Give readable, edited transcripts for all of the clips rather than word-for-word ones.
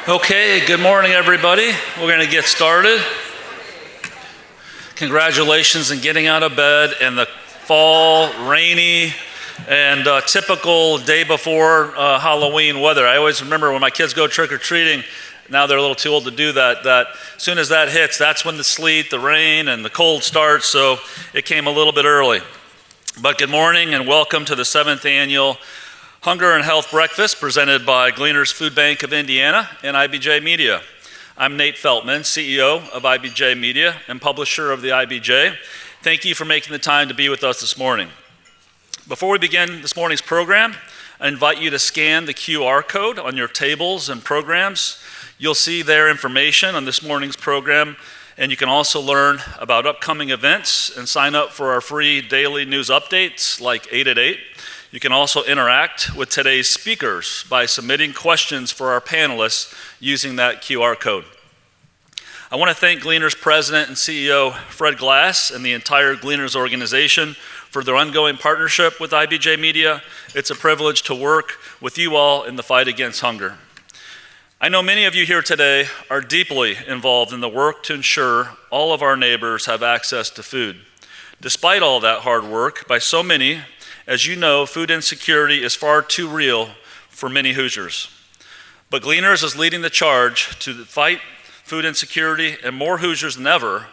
Okay, good morning, everybody. We're going to get started. Congratulations on getting out of bed in the fall, rainy, and typical day before Halloween weather. I always remember when my kids go trick-or-treating, now they're a little too old to do that, that as soon as that hits, that's when the sleet, the rain, and the cold starts, so it came a little bit early. But good morning and welcome to the 7th annual Hunger and Health Breakfast presented by Gleaners Food Bank of Indiana and IBJ Media. I'm Nate Feltman, CEO of IBJ Media and publisher of the IBJ. Thank you for making the time to be with us this morning. Before we begin this morning's program, I invite you to scan the QR code on your tables and programs. You'll see their information on this morning's program, and you can also learn about upcoming events and sign up for our free daily news updates like 8 at 8. You can also interact with today's speakers by submitting questions for our panelists using that QR code. I want to thank Gleaners President and CEO Fred Glass and the entire Gleaners organization for their ongoing partnership with IBJ Media. It's a privilege to work with you all in the fight against hunger. I know many of you here today are deeply involved in the work to ensure all of our neighbors have access to food. Despite all that hard work by so many, as you know, food insecurity is far too real for many Hoosiers. But Gleaners is leading the charge to fight food insecurity, and more Hoosiers than ever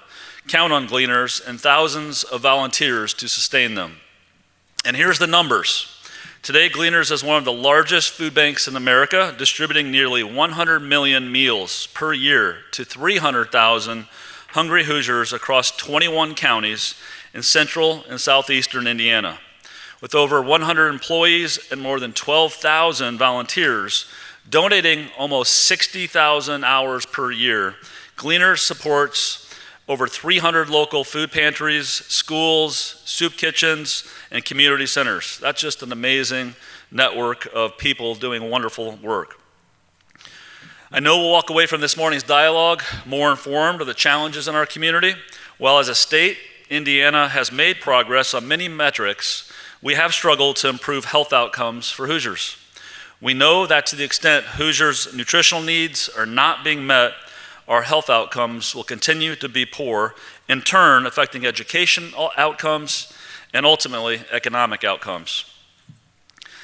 count on Gleaners and thousands of volunteers to sustain them. And here's the numbers. Today, Gleaners is one of the largest food banks in America, distributing nearly 100 million meals per year to 300,000 hungry Hoosiers across 21 counties in central and southeastern Indiana. With over 100 employees and more than 12,000 volunteers, donating almost 60,000 hours per year, Gleaners supports over 300 local food pantries, schools, soup kitchens, and community centers. That's just an amazing network of people doing wonderful work. I know we'll walk away from this morning's dialogue more informed of the challenges in our community. While as a state, Indiana has made progress on many metrics, we have struggled to improve health outcomes for Hoosiers. We know that to the extent Hoosiers' nutritional needs are not being met, our health outcomes will continue to be poor, in turn affecting education outcomes and ultimately economic outcomes.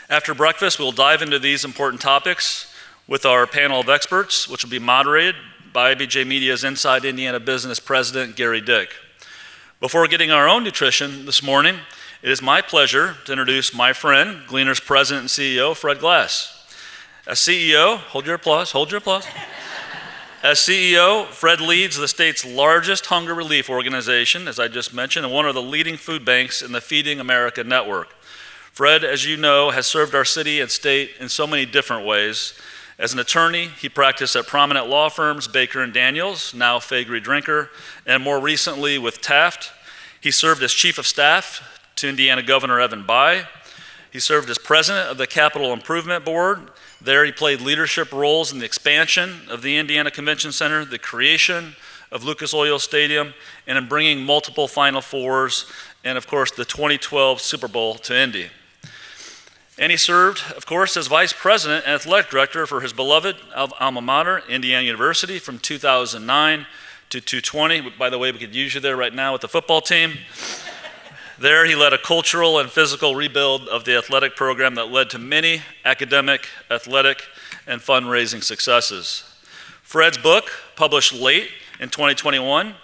After breakfast, we'll dive into these important topics with our panel of experts, which will be moderated by IBJ Media's Inside Indiana Business President, Gerry Dick. Before getting our own nutrition this morning, it is my pleasure to introduce my friend, Gleaners President and CEO, Fred Glass. As CEO, hold your applause. As CEO, Fred leads the state's largest hunger relief organization, as I just mentioned, and one of the leading food banks in the Feeding America network. Fred, as you know, has served our city and state in so many different ways. As an attorney, he practiced at prominent law firms, Baker & Daniels, now Faegre Drinker, and more recently with Taft. He served as chief of staff to Indiana Governor Evan Bayh. He served as president of the Capital Improvement Board. There he played leadership roles in the expansion of the Indiana Convention Center, the creation of Lucas Oil Stadium, and in bringing multiple Final Fours, and of course the 2012 Super Bowl to Indy. And he served, of course, as vice president and athletic director for his beloved alma mater, Indiana University, from 2009 to 2020. By the way, we could use you there right now with the football team. There, he led a cultural and physical rebuild of the athletic program that led to many academic, athletic, and fundraising successes. Fred's book, published late in 2021,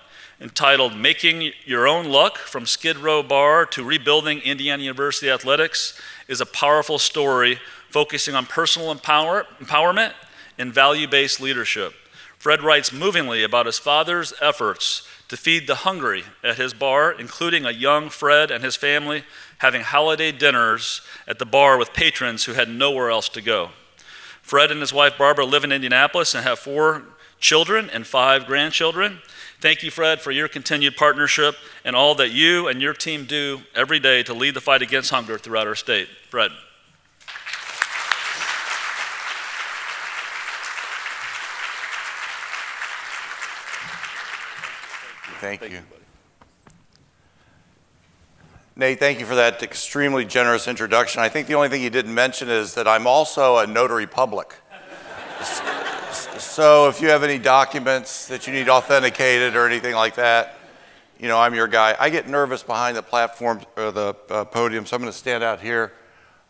entitled Making Your Own Luck, From Skid Row Bar to Rebuilding Indiana University Athletics, is a powerful story focusing on personal empowerment and value-based leadership. Fred writes movingly about his father's efforts to feed the hungry at his bar, including a young Fred and his family having holiday dinners at the bar with patrons who had nowhere else to go. Fred and his wife Barbara live in Indianapolis and have 4 children and 5 grandchildren. Thank you, Fred, for your continued partnership and all that you and your team do every day to lead the fight against hunger throughout our state. Fred. Thank you. Nate, thank you for that extremely generous introduction. I think the only thing you didn't mention is that I'm also a notary public. So if you have any documents that you need authenticated or anything like that, you know, I'm your guy. I get nervous behind the platform or the podium, so I'm going to stand out here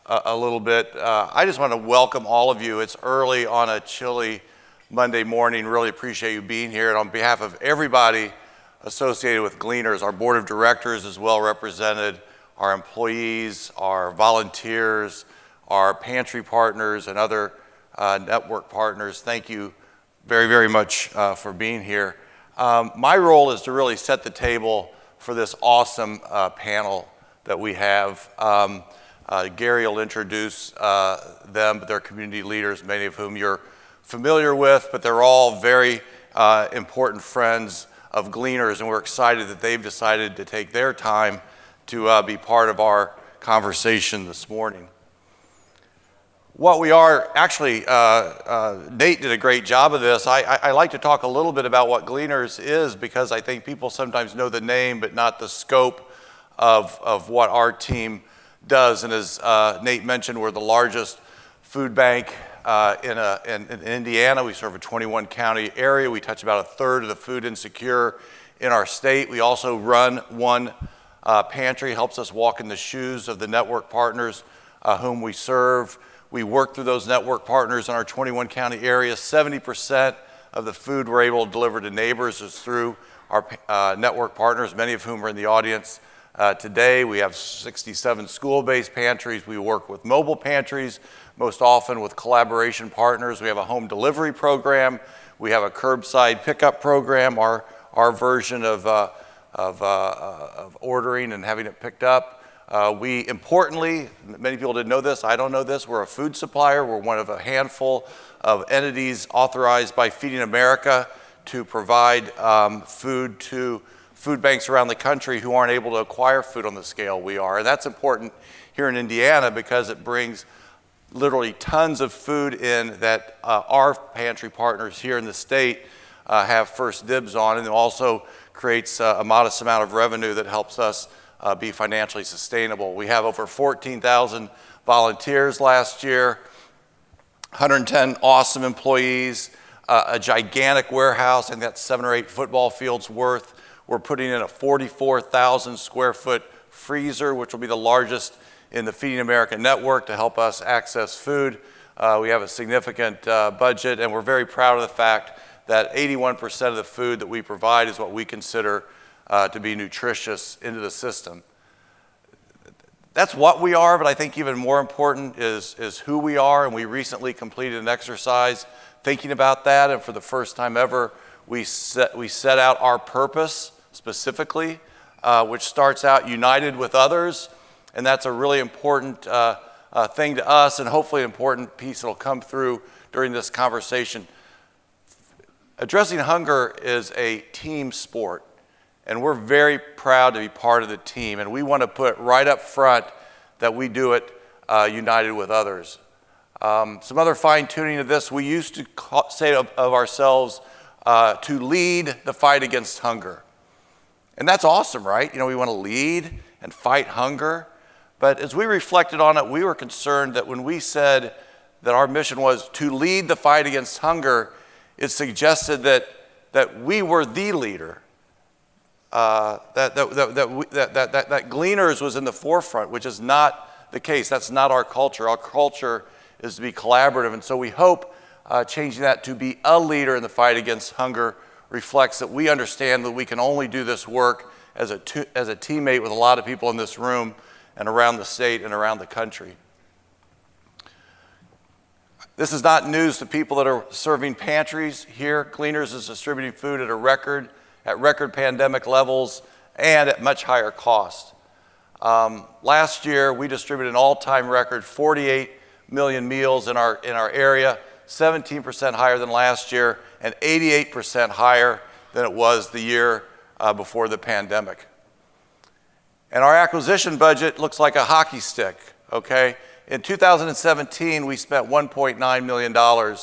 a little bit. I just want to welcome all of you. It's early on a chilly Monday morning. Really appreciate you being here. And on behalf of everybody associated with Gleaners, our board of directors is well represented, our employees, our volunteers, our pantry partners, and other network partners. Thank you very, very much for being here. My role is to really set the table for this awesome panel that we have. Gerry will introduce them, but they're community leaders, many of whom you're familiar with, but they're all very important friends of Gleaners, and we're excited that they've decided to take their time to be part of our conversation this morning. What we are, actually, Nate did a great job of this. I like to talk a little bit about what Gleaners is because I think people sometimes know the name but not the scope of what our team does. And as Nate mentioned, we're the largest food bank in Indiana. We serve a 21 county area. We touch about a third of the food insecure in our state. We also run one pantry, helps us walk in the shoes of the network partners whom we serve. We work through those network partners in our 21 county area. 70% of the food we're able to deliver to neighbors is through our network partners, many of whom are in the audience today. We have 67 school-based pantries. We work with mobile pantries, most often with collaboration partners. We have a home delivery program. We have a curbside pickup program, our version of ordering and having it picked up. We importantly, many people didn't know this, I don't know this, we're a food supplier. We're one of a handful of entities authorized by Feeding America to provide food to food banks around the country who aren't able to acquire food on the scale we are. And that's important here in Indiana because it brings literally tons of food in that our pantry partners here in the state have first dibs on, and it also creates a modest amount of revenue that helps us be financially sustainable. We have over 14,000 volunteers last year, 110 awesome employees, a gigantic warehouse, and that's 7 or 8 football fields worth. We're putting in a 44,000 square foot freezer, which will be the largest in the Feeding America network to help us access food. We have a significant budget, and we're very proud of the fact that 81% of the food that we provide is what we consider to be nutritious into the system. That's what we are, but I think even more important is who we are, and we recently completed an exercise thinking about that, and for the first time ever, we set out our purpose specifically, which starts out united with others, and that's a really important thing to us, and hopefully an important piece that will come through during this conversation. Addressing hunger is a team sport. And we're very proud to be part of the team. And we want to put right up front that we do it united with others. Some other fine tuning of this, we used to say of ourselves to lead the fight against hunger. And that's awesome, right? You know, we want to lead and fight hunger. But as we reflected on it, we were concerned that when we said that our mission was to lead the fight against hunger, it suggested that we were the leader. That Gleaners was in the forefront, which is not the case. That's not our culture. Our culture is to be collaborative, and so we hope changing that to be a leader in the fight against hunger reflects that we understand that we can only do this work as a teammate with a lot of people in this room and around the state and around the country. This is not news to people that are serving pantries here. Gleaners is distributing food at record pandemic levels and at much higher cost. Last year, we distributed an all-time record 48 million meals in our area, 17% higher than last year and 88% higher than it was the year before the pandemic. And our acquisition budget looks like a hockey stick, okay? In 2017, we spent $1.9 million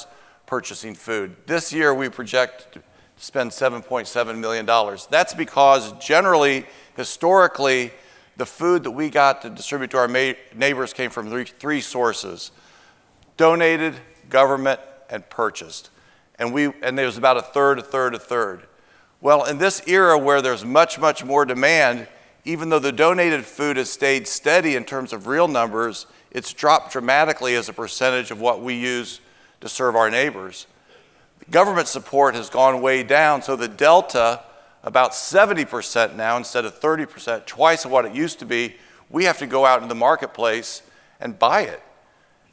purchasing food. This year, we project to spend $7.7 million. That's because generally, historically, the food that we got to distribute to our neighbors came from three sources: donated, government, and purchased. and there was about a third. Well, in this era where there's much, much more demand, even though the donated food has stayed steady in terms of real numbers, it's dropped dramatically as a percentage of what we use to serve our neighbors. Government support has gone way down, so the delta, about 70% now instead of 30%, twice of what it used to be, we have to go out in the marketplace and buy it.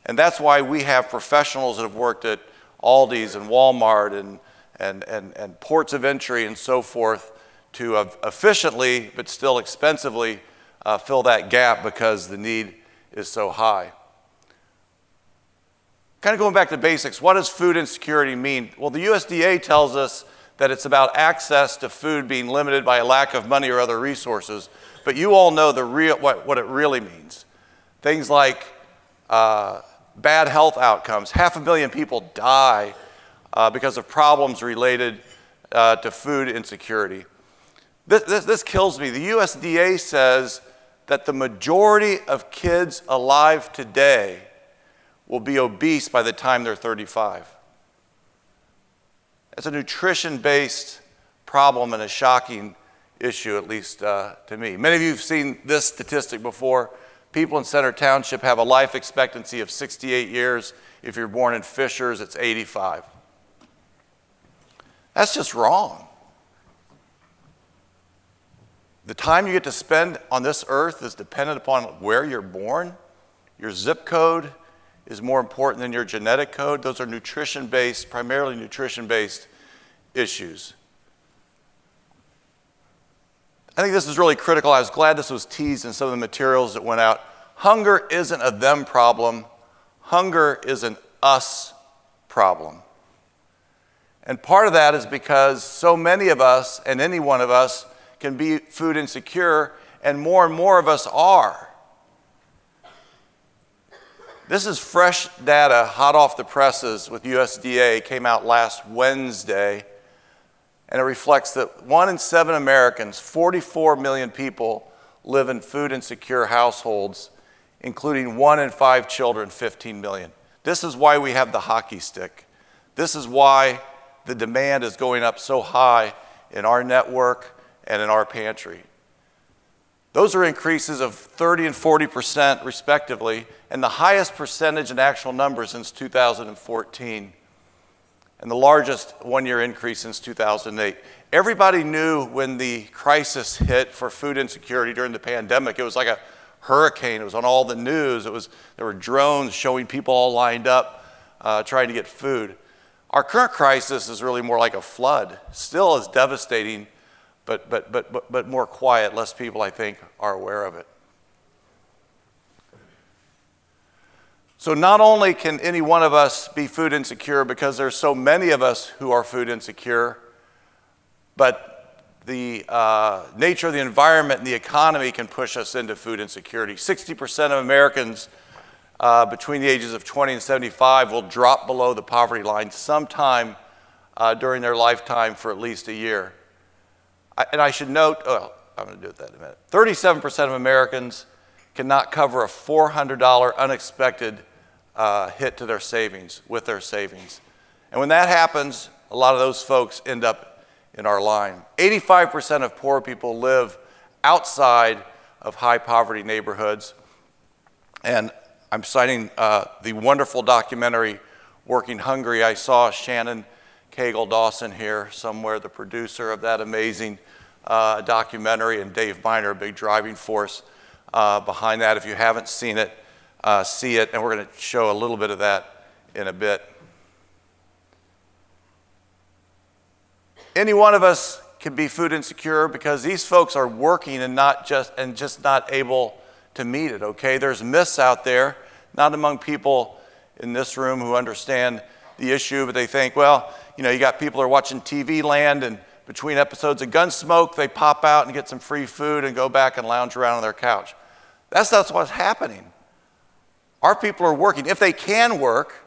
And that's why we have professionals that have worked at Aldi's and Walmart and ports of entry and so forth to efficiently, but still expensively, fill that gap because the need is so high. Kind of going back to basics, what does food insecurity mean? Well, the USDA tells us that it's about access to food being limited by a lack of money or other resources, but you all know what it really means. Things like bad health outcomes. 500,000 people die because of problems related to food insecurity. This kills me. The USDA says that the majority of kids alive today will be obese by the time they're 35. It's a nutrition-based problem and a shocking issue, at least to me. Many of you have seen this statistic before. People in Center Township have a life expectancy of 68 years. If you're born in Fishers, it's 85. That's just wrong. The time you get to spend on this earth is dependent upon where you're born. Your zip code is more important than your genetic code. Those are nutrition-based, primarily nutrition-based issues. I think this is really critical. I was glad this was teased in some of the materials that went out. Hunger isn't a them problem. Hunger is an us problem. And part of that is because so many of us, and any one of us, can be food insecure, and more of us are. This is fresh data, hot off the presses with USDA, came out last Wednesday, and it reflects that 1 in 7 Americans, 44 million people, live in food insecure households, including 1 in 5 children, 15 million. This is why we have the hockey stick. This is why the demand is going up so high in our network and in our pantry. Those are increases of 30 and 40% respectively, and the highest percentage in actual numbers since 2014, and the largest one-year increase since 2008. Everybody knew when the crisis hit for food insecurity during the pandemic, it was like a hurricane. It was on all the news. There were drones showing people all lined up trying to get food. Our current crisis is really more like a flood. Still is devastating, but more quiet. Less people, I think, are aware of it. So not only can any one of us be food insecure because there's so many of us who are food insecure, but the nature of the environment and the economy can push us into food insecurity. 60% of Americans between the ages of 20 and 75 will drop below the poverty line sometime during their lifetime for at least a year. And I should note, I'm going to do that in a minute. 37% of Americans cannot cover a $400 unexpected hit to their savings, with their savings. And when that happens, a lot of those folks end up in our line. 85% of poor people live outside of high poverty neighborhoods. And I'm citing the wonderful documentary, Working Hungry. I saw Shannon Cagle Dawson here somewhere, the producer of that amazing documentary, and Dave Miner, a big driving force behind that. If you haven't seen it, see it, and we're going to show a little bit of that in a bit. Any one of us can be food insecure because these folks are working and just not able to meet it, okay? There's myths out there, not among people in this room who understand the issue, but they think, well, you know, you got people who are watching TV Land, and between episodes of Gunsmoke, they pop out and get some free food and go back and lounge around on their couch. That's not what's happening. Our people are working. If they can work,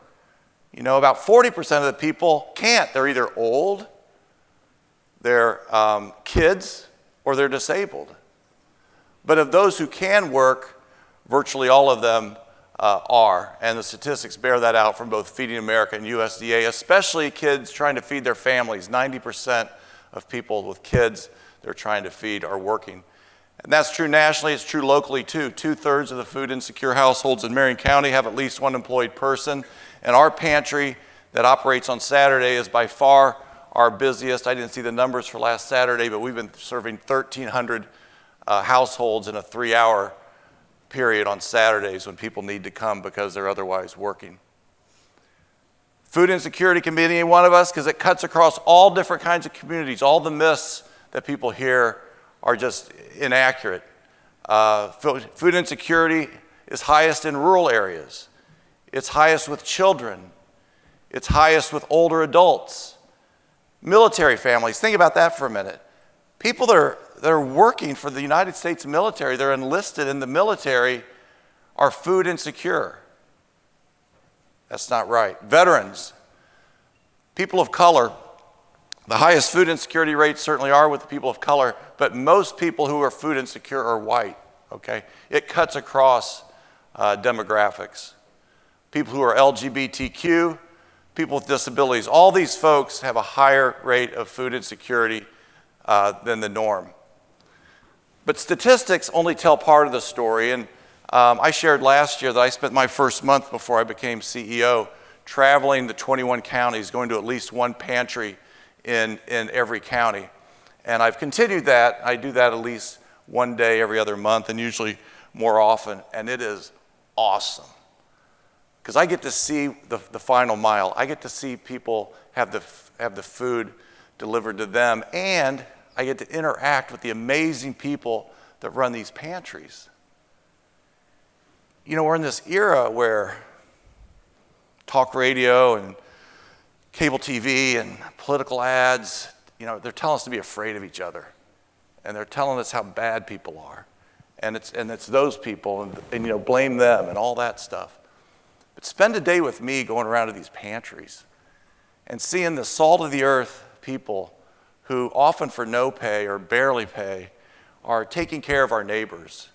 you know, about 40% of the people can't. They're either old, they're kids, or they're disabled. But of those who can work, virtually all of them are. And the statistics bear that out from both Feeding America and USDA, especially kids trying to feed their families. 90% of people with kids they're trying to feed are working. And that's true nationally, it's true locally too. 2/3 of the food insecure households in Marion County have at least one employed person. And our pantry that operates on Saturday is by far our busiest. I didn't see the numbers for last Saturday, but we've been serving 1,300 households in a 3-hour period on Saturdays when people need to come because they're otherwise working. Food insecurity can be any one of us because it cuts across all different kinds of communities. All the myths that people hear are just inaccurate. Food insecurity is highest in rural areas. It's highest with children. It's highest with older adults. Military families, think about that for a minute. People that are working for the United States military, they're enlisted in the military, are food insecure. That's not right. Veterans, people of color, the highest food insecurity rates certainly are with the people of color, but most people who are food insecure are white, okay? It cuts across demographics. People who are LGBTQ, people with disabilities, all these folks have a higher rate of food insecurity than the norm. But statistics only tell part of the story, and I shared last year that I spent my first month before I became CEO traveling to 21 counties, going to at least one pantry in every county. And I've continued that. I do that at least one day every other month, and usually more often, and it is awesome. Because I get to see the final mile. I get to see people have the food delivered to them, and I get to interact with the amazing people that run these pantries. You know, we're in this era where talk radio and cable TV and political ads, you know, they're telling us to be afraid of each other. And they're telling us how bad people are. And it's those people, and you know, blame them and all that stuff. But spend a day with me going around to these pantries and seeing the salt of the earth people who often for no pay or barely pay are taking care of our neighbors.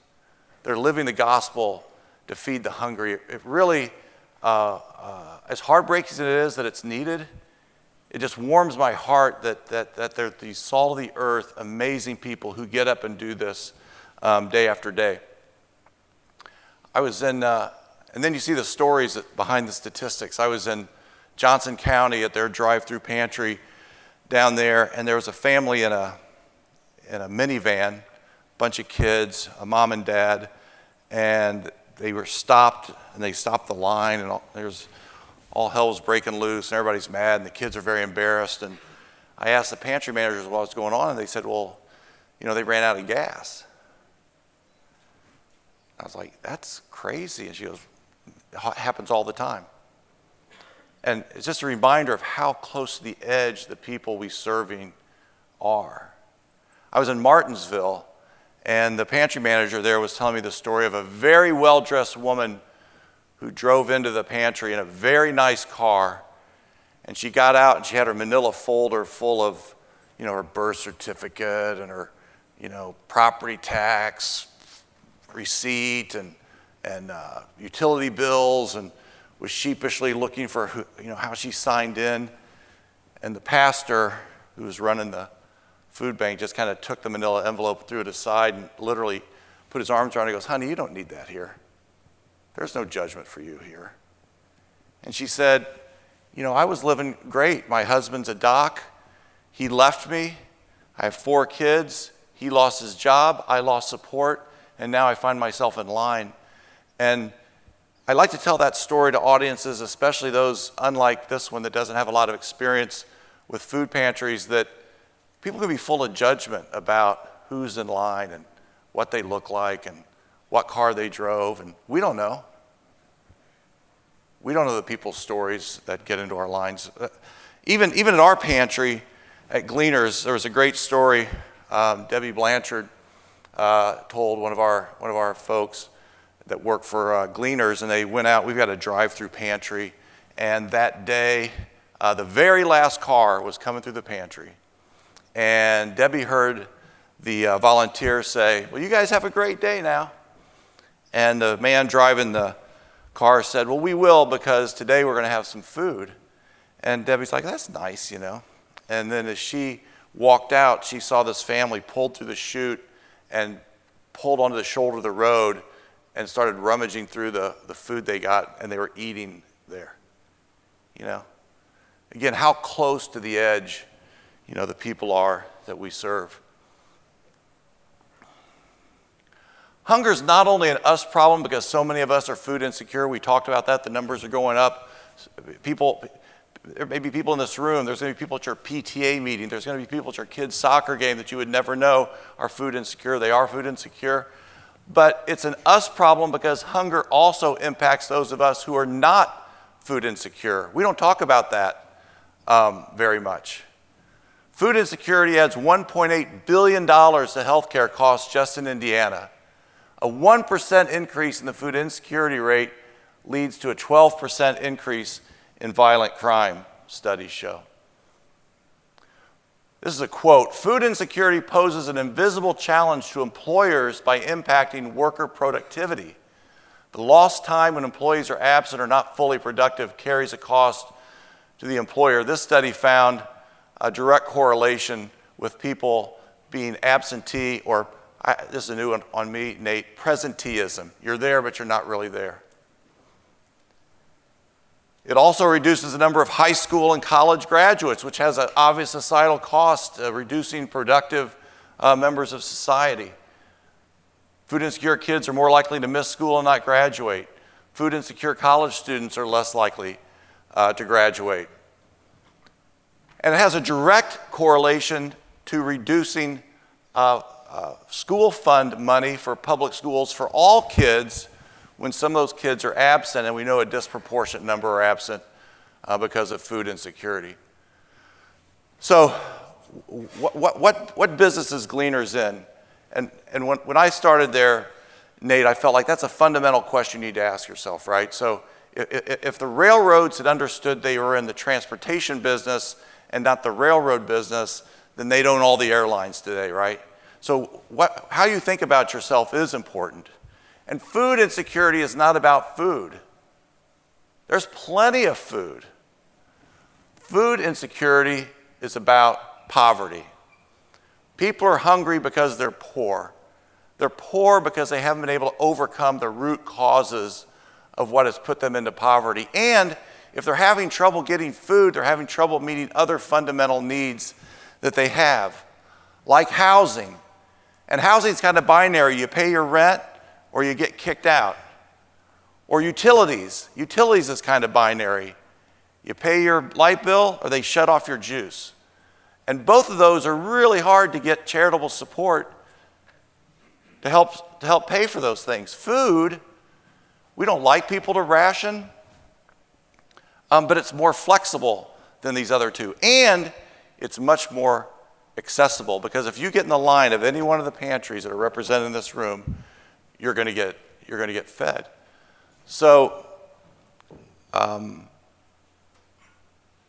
They're living the gospel to feed the hungry. It really, as heartbreaking as it is that it's needed, it just warms my heart that they're these salt of the earth, amazing people who get up and do this day after day. I was in, and then you see the stories behind the statistics. I was in Johnson County at their drive-through pantry down there, and there was a family in a minivan, bunch of kids, a mom and dad, and they were stopped, and they stopped the line, and all hell was breaking loose, and everybody's mad, and the kids are very embarrassed. And I asked the pantry managers what was going on, and they said, well, you know, they ran out of gas. I was like, that's crazy. And she goes, it happens all the time. And it's just a reminder of how close to the edge the people we serving are. I was in Martinsville, and the pantry manager there was telling me the story of a very well-dressed woman who drove into the pantry in a very nice car, and she got out and she had her manila folder full of, you know, her birth certificate and her, you know, property tax receipt and utility bills, and was sheepishly looking for who, you know, how she signed in. And the pastor who was running the food bank just kind of took the manila envelope, threw it aside, and literally put his arms around her and goes, honey, you don't need that here. There's no judgment for you here. And she said, you know, I was living great. My husband's a doc. He left me. I have 4 kids. He lost his job. I lost support. And now I find myself in line. And I like to tell that story to audiences, especially those unlike this one that doesn't have a lot of experience with food pantries, that people can be full of judgment about who's in line and what they look like and what car they drove, and we don't know. We don't know the people's stories that get into our lines. Even at our pantry at Gleaners, there was a great story Debbie Blanchard told one of our folks that work for Gleaners, and they went out. We've got a drive-through pantry, and that day, the very last car was coming through the pantry, and Debbie heard the volunteer say, well, you guys have a great day now. And the man driving the car said, well, we will because today we're going to have some food. And Debbie's like, that's nice, you know. And then as she walked out, she saw this family pulled through the chute and pulled onto the shoulder of the road and started rummaging through the food they got, and they were eating there. You know? Again, how close to the edge, you know, the people are that we serve. Hunger is not only an us problem because so many of us are food insecure. We talked about that. The numbers are going up. There may be people in this room. There's going to be people at your PTA meeting. There's going to be people at your kids' soccer game that you would never know are food insecure. They are food insecure. But it's an us problem because hunger also impacts those of us who are not food insecure. We don't talk about that very much. Food insecurity adds $1.8 billion to healthcare costs just in Indiana. A 1% increase in the food insecurity rate leads to a 12% increase in violent crime, studies show. This is a quote: "Food insecurity poses an invisible challenge to employers by impacting worker productivity. The lost time when employees are absent or not fully productive carries a cost to the employer." This study found a direct correlation with people being absentee, or this is a new one on me, Nate, presenteeism. You're there, but you're not really there. It also reduces the number of high school and college graduates, which has an obvious societal cost, reducing productive members of society. Food insecure kids are more likely to miss school and not graduate. Food insecure college students are less likely to graduate. And it has a direct correlation to reducing school fund money for public schools for all kids when some of those kids are absent, and we know a disproportionate number are absent because of food insecurity. So what business is Gleaners in? And when I started there, Nate, I felt like that's a fundamental question you need to ask yourself, right? So if the railroads had understood they were in the transportation business and not the railroad business, then they'd own all the airlines today, right? So how you think about yourself is important. And food insecurity is not about food. There's plenty of food. Food insecurity is about poverty. People are hungry because they're poor. They're poor because they haven't been able to overcome the root causes of what has put them into poverty. And if they're having trouble getting food, they're having trouble meeting other fundamental needs that they have, like housing. And housing is kind of binary. You pay your rent or you get kicked out. Or utilities. Utilities is kind of binary. You pay your light bill or they shut off your juice. And both of those are really hard to get charitable support to help pay for those things. Food, we don't like people to ration, but it's more flexible than these other two. And it's much more accessible, because if you get in the line of any one of the pantries that are represented in this room, you're going to get fed. So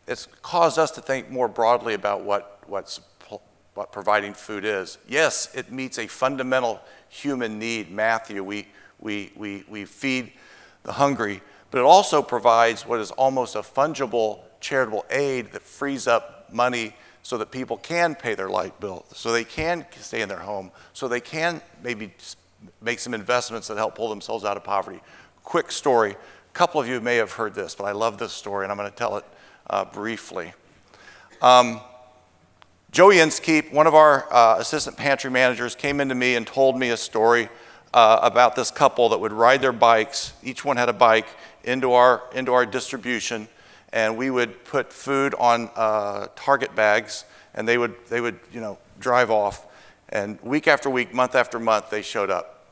it's caused us to think more broadly about what providing food is. Yes, it meets a fundamental human need. Matthew, we feed the hungry, but it also provides what is almost a fungible charitable aid that frees up money so that people can pay their light bill, so they can stay in their home, so they can maybe make some investments that help pull themselves out of poverty. Quick story. A couple of you may have heard this, but I love this story, and I'm going to tell it briefly. Joey Inskeep, one of our assistant pantry managers, came into me and told me a story about this couple that would ride their bikes. Each one had a bike into our distribution, and we would put food on Target bags, and they would drive off. And week after week, month after month, they showed up.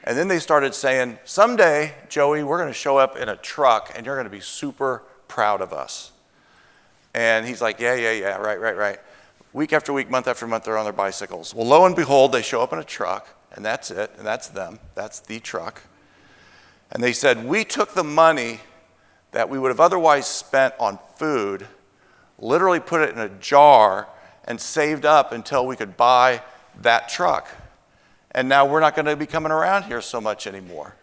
And then they started saying, someday, Joey, we're going to show up in a truck, and you're going to be super proud of us. And he's like, yeah, right. Week after week, month after month, they're on their bicycles. Well, lo and behold, they show up in a truck, and that's it, and that's them. That's the truck. And they said, we took the money that we would have otherwise spent on food, literally put it in a jar, and saved up until we could buy that truck. And now we're not going to be coming around here so much anymore.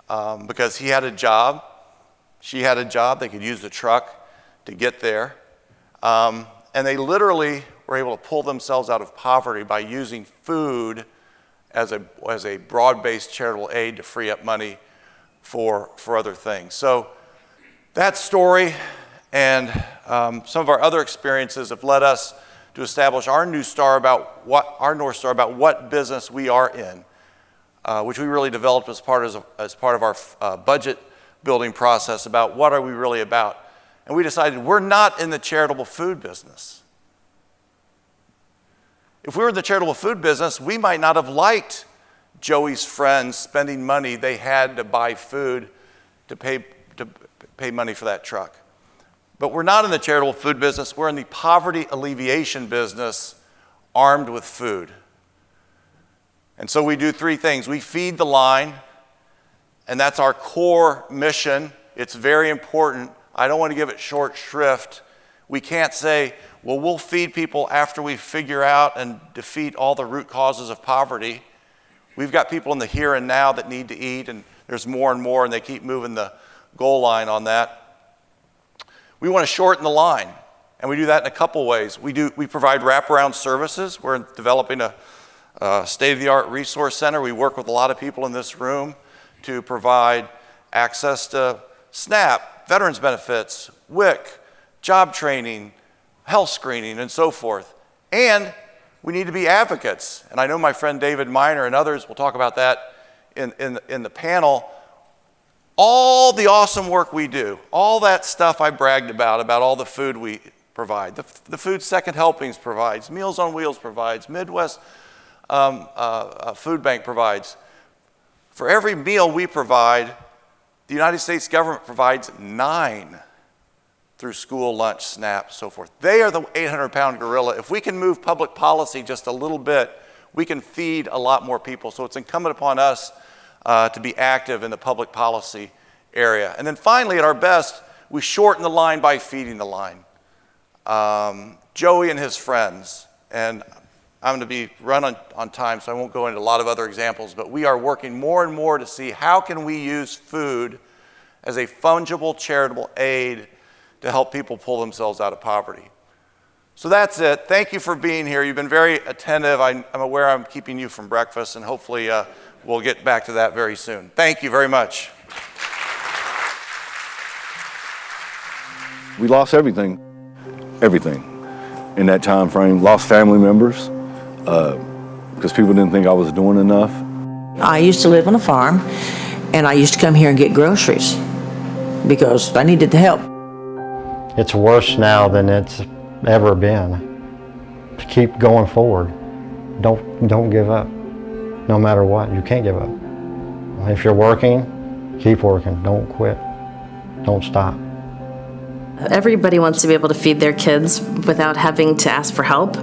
because he had a job, she had a job, they could use the truck to get there. And they literally were able to pull themselves out of poverty by using food as a broad-based charitable aid to free up money for other things. So that story and some of our other experiences have led us to establish our North Star about what business we are in, which we really developed as part of our budget building process about what are we really about. And we decided we're not in the charitable food business. If we were in the charitable food business, we might not have liked Joey's friends spending money they had to buy food to pay money for that truck. But we're not in the charitable food business. We're in the poverty alleviation business, armed with food. And so we do three things. We feed the line, and that's our core mission. It's very important. I don't want to give it short shrift. We can't say, well, we'll feed people after we figure out and defeat all the root causes of poverty. We've got people in the here and now that need to eat, and there's more and more, and they keep moving the goal line on that. We want to shorten the line, and we do that in a couple ways. We provide wraparound services. We're developing a state-of-the-art resource center. We work with a lot of people in this room to provide access to SNAP, veterans benefits, WIC, job training, health screening, and so forth. And we need to be advocates. And I know my friend David Miner and others will talk about that in the panel. All the awesome work we do, all that stuff I bragged about all the food we provide, the Food Second Helpings provides, Meals on Wheels provides, Midwest Food Bank provides. For every meal we provide, the United States government provides 9 through school, lunch, SNAP, so forth. They are the 800-pound gorilla. If we can move public policy just a little bit, we can feed a lot more people. So it's incumbent upon us to be active in the public policy area. And then finally, at our best, we shorten the line by feeding the line. Joey and his friends, and I'm going to be run on time, so I won't go into a lot of other examples, but we are working more and more to see how can we use food as a fungible charitable aid to help people pull themselves out of poverty. So that's it. Thank you for being here. You've been very attentive. I'm aware I'm keeping you from breakfast, and hopefully we'll get back to that very soon. Thank you very much. We lost everything in that time frame. Lost family members because people didn't think I was doing enough. I used to live on a farm, and I used to come here and get groceries because I needed the help. It's worse now than it's ever been. Keep going forward. Don't give up. No matter what, you can't give up. If you're working, keep working. Don't quit. Don't stop. Everybody wants to be able to feed their kids without having to ask for help.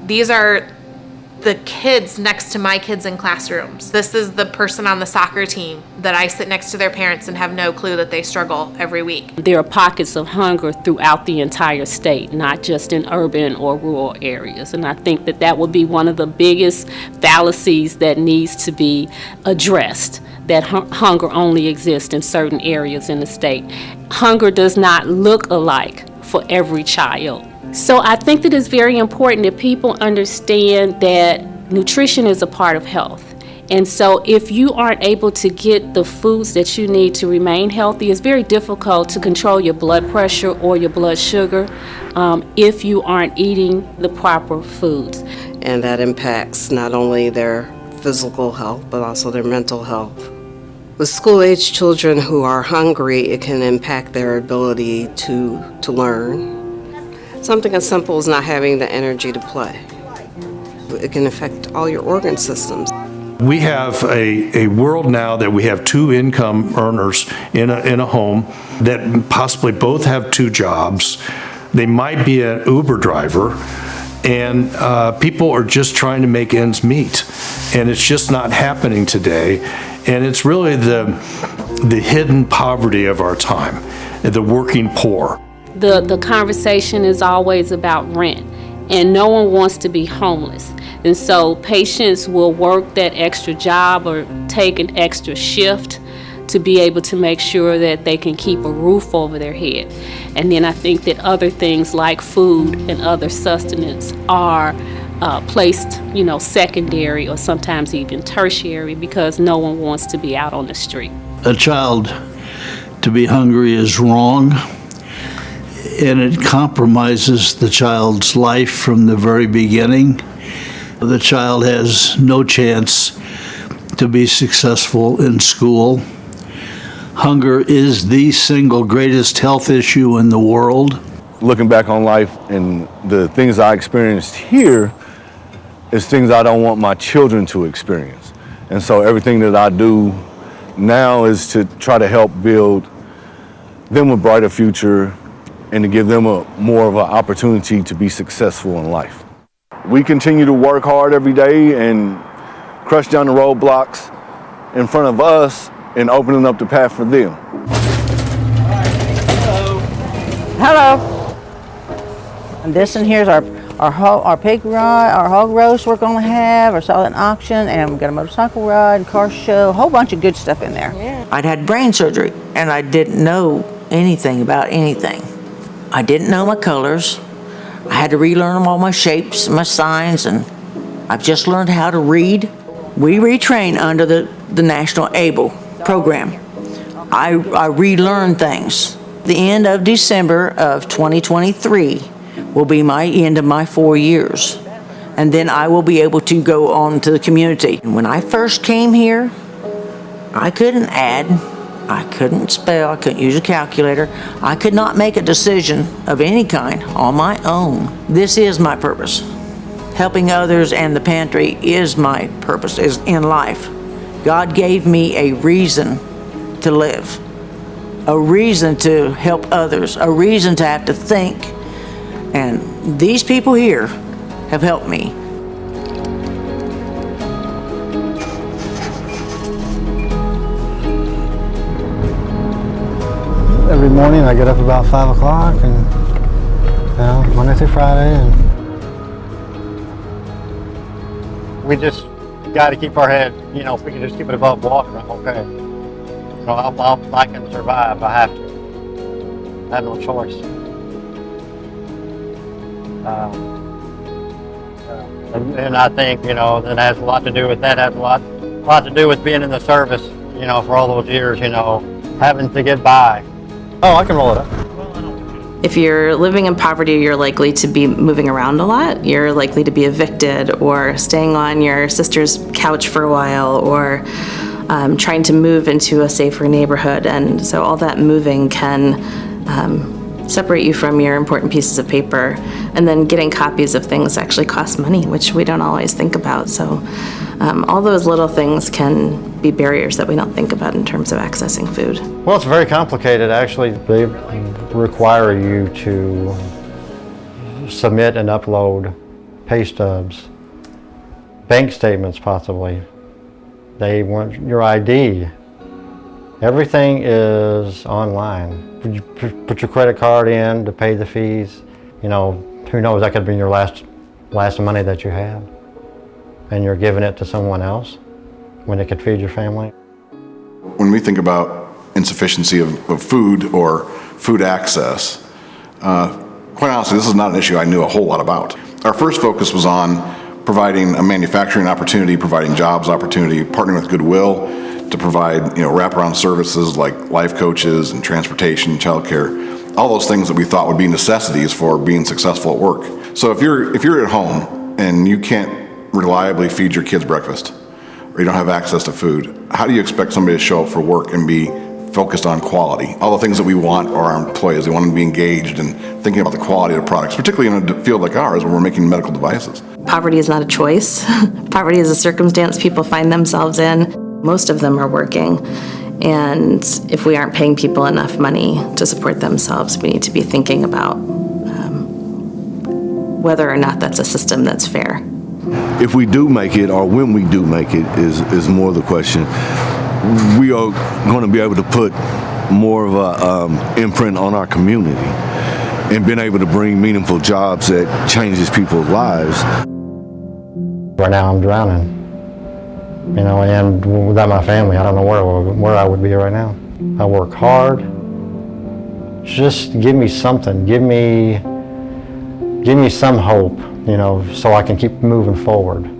These are the kids next to my kids in classrooms. This is the person on the soccer team that I sit next to their parents and have no clue that they struggle every week. There are pockets of hunger throughout the entire state, not just in urban or rural areas. And I think that would be one of the biggest fallacies that needs to be addressed, that hunger only exists in certain areas in the state. Hunger does not look alike for every child. So I think that it's very important that people understand that nutrition is a part of health. And so if you aren't able to get the foods that you need to remain healthy, it's very difficult to control your blood pressure or your blood sugar if you aren't eating the proper foods. And that impacts not only their physical health, but also their mental health. With school-age children who are hungry, it can impact their ability to learn. Something as simple as not having the energy to play. It can affect all your organ systems. We have a world now that we have 2 income earners in a home that possibly both have 2 jobs. They might be an Uber driver, and people are just trying to make ends meet. And it's just not happening today. And it's really the hidden poverty of our time, the working poor. The conversation is always about rent. and no one wants to be homeless. And so patients will work that extra job or take an extra shift to be able to make sure that they can keep a roof over their head. And then I think that other things like food and other sustenance are placed, secondary or sometimes even tertiary, because no one wants to be out on the street. A child to be hungry is wrong, and it compromises the child's life from the very beginning. The child has no chance to be successful in school. Hunger is the single greatest health issue in the world. Looking back on life and the things I experienced here is things I don't want my children to experience. And so everything that I do now is to try to help build them a brighter future and to give them more of an opportunity to be successful in life. We continue to work hard every day and crush down the roadblocks in front of us and opening up the path for them. Hello. And this and here's our pig ride, our hog roast we're gonna have, our silent auction, and we've got a motorcycle ride, car show, a whole bunch of good stuff in there. Yeah. I'd had brain surgery and I didn't know anything about anything. I didn't know my colors. I had to relearn all my shapes, my signs, and I've just learned how to read. We retrain under the National ABLE program. I relearn things. The end of December of 2023 will be my end of my 4 years. And then I will be able to go on to the community. When I first came here, I couldn't add, I couldn't spell, I couldn't use a calculator. I could not make a decision of any kind on my own. This is my purpose. Helping others and the pantry is my purpose is in life. God gave me a reason to live, a reason to help others, a reason to have to think. And these people here have helped me. Every morning I get up about 5 o'clock and, Monday through Friday. And we just got to keep our head, if we can just keep it above water, I'm okay. I can survive, I have to. I have no choice. And I think, that has a lot to do with that, has a lot to do with being in the service, for all those years, having to get by. Oh, I can roll it up. If you're living in poverty, you're likely to be moving around a lot. You're likely to be evicted or staying on your sister's couch for a while or trying to move into a safer neighborhood. And so all that moving can separate you from your important pieces of paper. And then getting copies of things actually costs money, which we don't always think about. So all those little things can be barriers that we don't think about in terms of accessing food. Well, it's very complicated, actually. They require you to submit and upload pay stubs, bank statements possibly. They want your ID. Everything is online. You put your credit card in to pay the fees. Who knows, that could be your last money that you have. And you're giving it to someone else when it could feed your family. When we think about insufficiency of food or food access, quite honestly, this is not an issue I knew a whole lot about. Our first focus was on providing a manufacturing opportunity, providing jobs opportunity, partnering with Goodwill to provide wraparound services like life coaches and transportation, childcare, all those things that we thought would be necessities for being successful at work. So if you're at home and you can't reliably feed your kids breakfast, or you don't have access to food, how do you expect somebody to show up for work and be focused on quality? All the things that we want are our employees. They want them to be engaged and thinking about the quality of the products, particularly in a field like ours where we're making medical devices. Poverty is not a choice. Poverty is a circumstance people find themselves in. Most of them are working. And if we aren't paying people enough money to support themselves, we need to be thinking about whether or not that's a system that's fair. If we do make it, or when we do make it, is more the question. We are going to be able to put more of a imprint on our community. and being able to bring meaningful jobs that changes people's lives. Right now I'm drowning, and without my family, I don't know where I would be right now. I work hard. Just give me something. Give me some hope, so I can keep moving forward.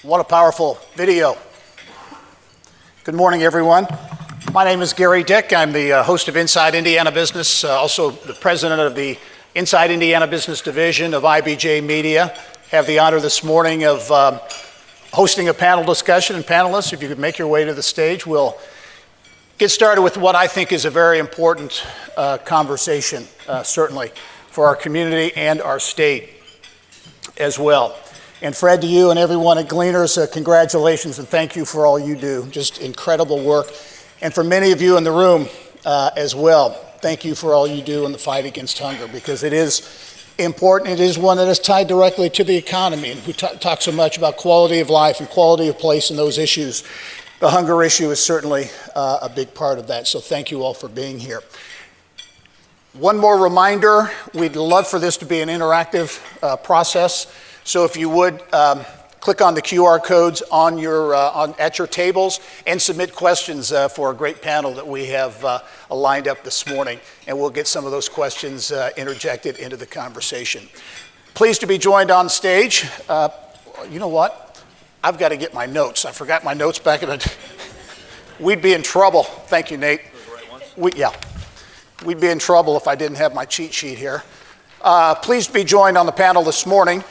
What a powerful video. Good morning, everyone. My name is Gerry Dick. I'm the host of Inside Indiana Business, also the president of the Inside Indiana Business Division of IBJ Media. Have the honor this morning of hosting a panel discussion. And panelists, if you could make your way to the stage, we'll get started with what I think is a very important conversation, certainly, for our community and our state as well. And Fred, to you and everyone at Gleaners, congratulations and thank you for all you do. Just incredible work. And for many of you in the room as well, thank you for all you do in the fight against hunger, because it is important. It is one that is tied directly to the economy. And we talk so much about quality of life and quality of place and those issues. The hunger issue is certainly a big part of that. So thank you all for being here. One more reminder, we'd love for this to be an interactive process. So if you would click on the QR codes on at your tables and submit questions for a great panel that we have lined up this morning, and we'll get some of those questions interjected into the conversation. Pleased to be joined on stage. You know what? I've got to get my notes. I forgot my notes back in the. We'd be in trouble. Thank you, Nate. We'd be in trouble if I didn't have my cheat sheet here. Pleased to be joined on the panel this morning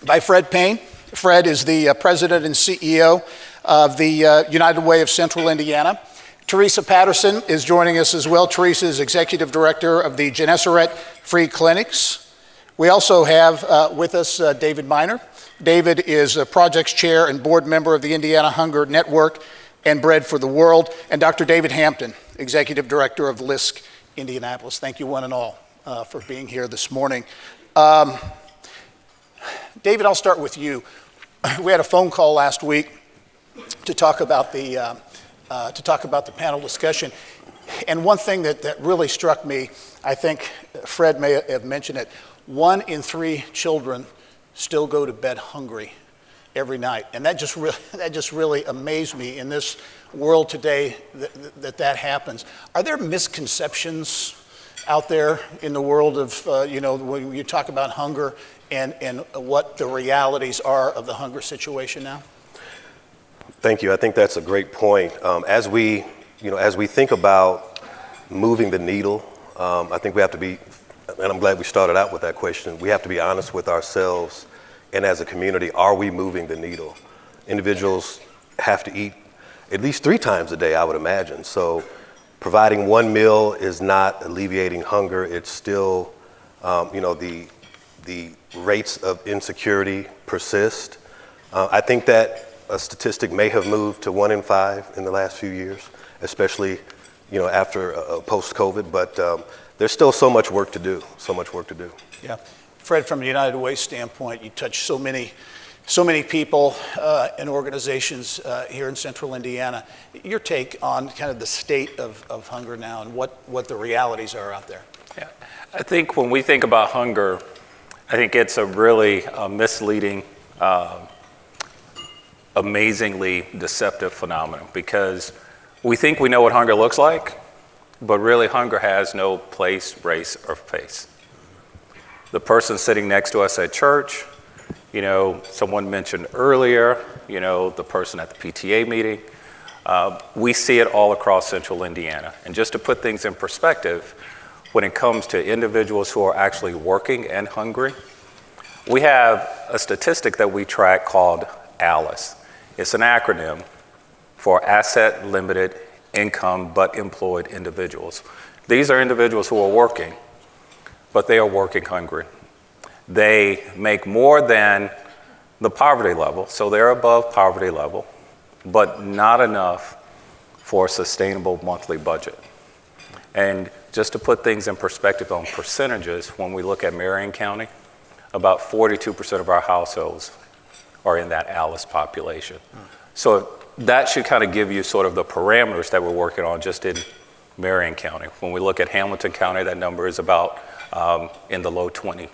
by Fred Payne. Fred is the president and CEO of the United Way of Central Indiana. Theresa Patterson is joining us as well. Theresa is executive director of the Gennesaret Free Clinics. We also have with us David Miner. David is a projects chair and board member of the Indiana Hunger Network and Bread for the World. And Dr. David Hampton, executive director of LISC Indianapolis. Thank you one and all for being here this morning. David, I'll start with you. We had a phone call last week to talk about the panel discussion, and one thing that really struck me, I think Fred may have mentioned it. 1 in 3 children still go to bed hungry every night, and that just really amazed me in this world today that happens. Are there misconceptions out there in the world of when you talk about hunger and what the realities are of the hunger situation now? Thank you. I think that's a great point. As we think about moving the needle, I think we have to be, and I'm glad we started out with that question, we have to be honest with ourselves, and as a community, are we moving the needle? Individuals have to eat at least 3 times a day, I would imagine. So providing one meal is not alleviating hunger. It's still, the rates of insecurity persist. I think that a statistic may have moved to 1 in 5 in the last few years, especially, after post-COVID, but there's still so much work to do, Yeah. Fred, from a United Way standpoint, you touch so many people and organizations here in Central Indiana. Your take on kind of the state of hunger now and what the realities are out there? Yeah. I think when we think about hunger, I think it's a really misleading, amazingly deceptive phenomenon, because we think we know what hunger looks like, but really hunger has no place, race, or face. The person sitting next to us at church, someone mentioned earlier, the person at the PTA meeting, we see it all across Central Indiana. And just to put things in perspective, when it comes to individuals who are actually working and hungry, we have a statistic that we track called ALICE. It's an acronym for Asset Limited Income But Employed Individuals. These are individuals who are working, but they are working hungry. They make more than the poverty level. So they're above poverty level, but not enough for a sustainable monthly budget. And just to put things in perspective on percentages, when we look at Marion County, about 42% of our households are in that ALICE population. So that should kind of give you sort of the parameters that we're working on just in Marion County. When we look at Hamilton County, that number is about in the low 20%.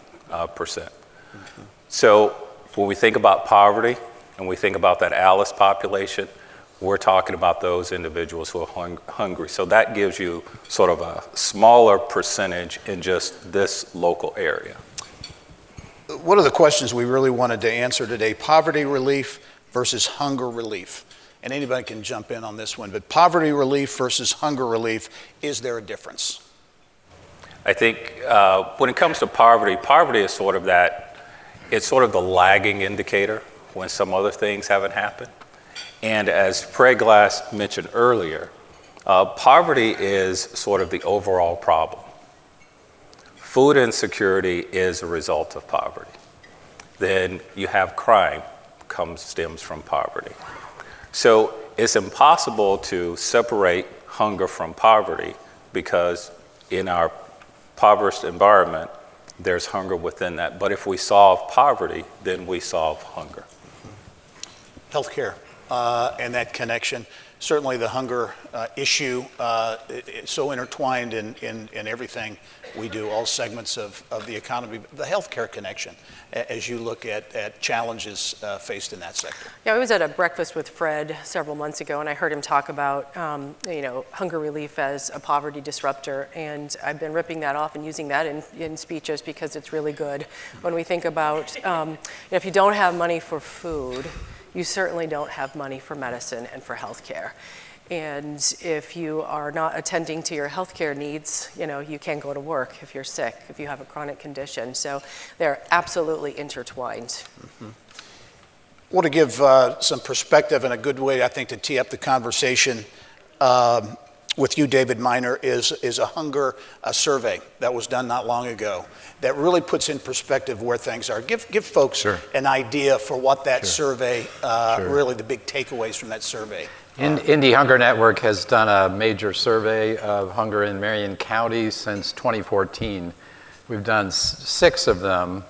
So when we think about poverty and we think about that ALICE population, we're talking about those individuals who are hungry. So that gives you sort of a smaller percentage in just this local area. One of the questions we really wanted to answer today, poverty relief versus hunger relief. And anybody can jump in on this one, but poverty relief versus hunger relief, is there a difference? I think when it comes to poverty, poverty is sort of that, it's sort of the lagging indicator when some other things haven't happened. And as Fred Glass mentioned earlier, poverty is sort of the overall problem. Food insecurity is a result of poverty. Then you have crime stems from poverty. So it's impossible to separate hunger from poverty because in our impoverished environment, there's hunger within that. But if we solve poverty, then we solve hunger. Healthcare and that connection. Certainly the hunger issue, it's so intertwined in everything we do, all segments of the economy. The healthcare connection, as you look at challenges faced in that sector. Yeah, I was at a breakfast with Fred several months ago, and I heard him talk about hunger relief as a poverty disruptor, and I've been ripping that off and using that in speeches because it's really good. When we think about if you don't have money for food, you certainly don't have money for medicine and for health care. And if you are not attending to your healthcare needs, you can't go to work if you're sick, if you have a chronic condition. So they're absolutely intertwined. I want to give some perspective, and a good way, I think, to tee up the conversation with you, David Miner, is a hunger survey that was done not long ago that really puts in perspective where things are. Give folks an idea for what that survey, really the big takeaways from that survey. Indy Hunger Network has done a major survey of hunger in Marion County since 2014. We've done 6 of them.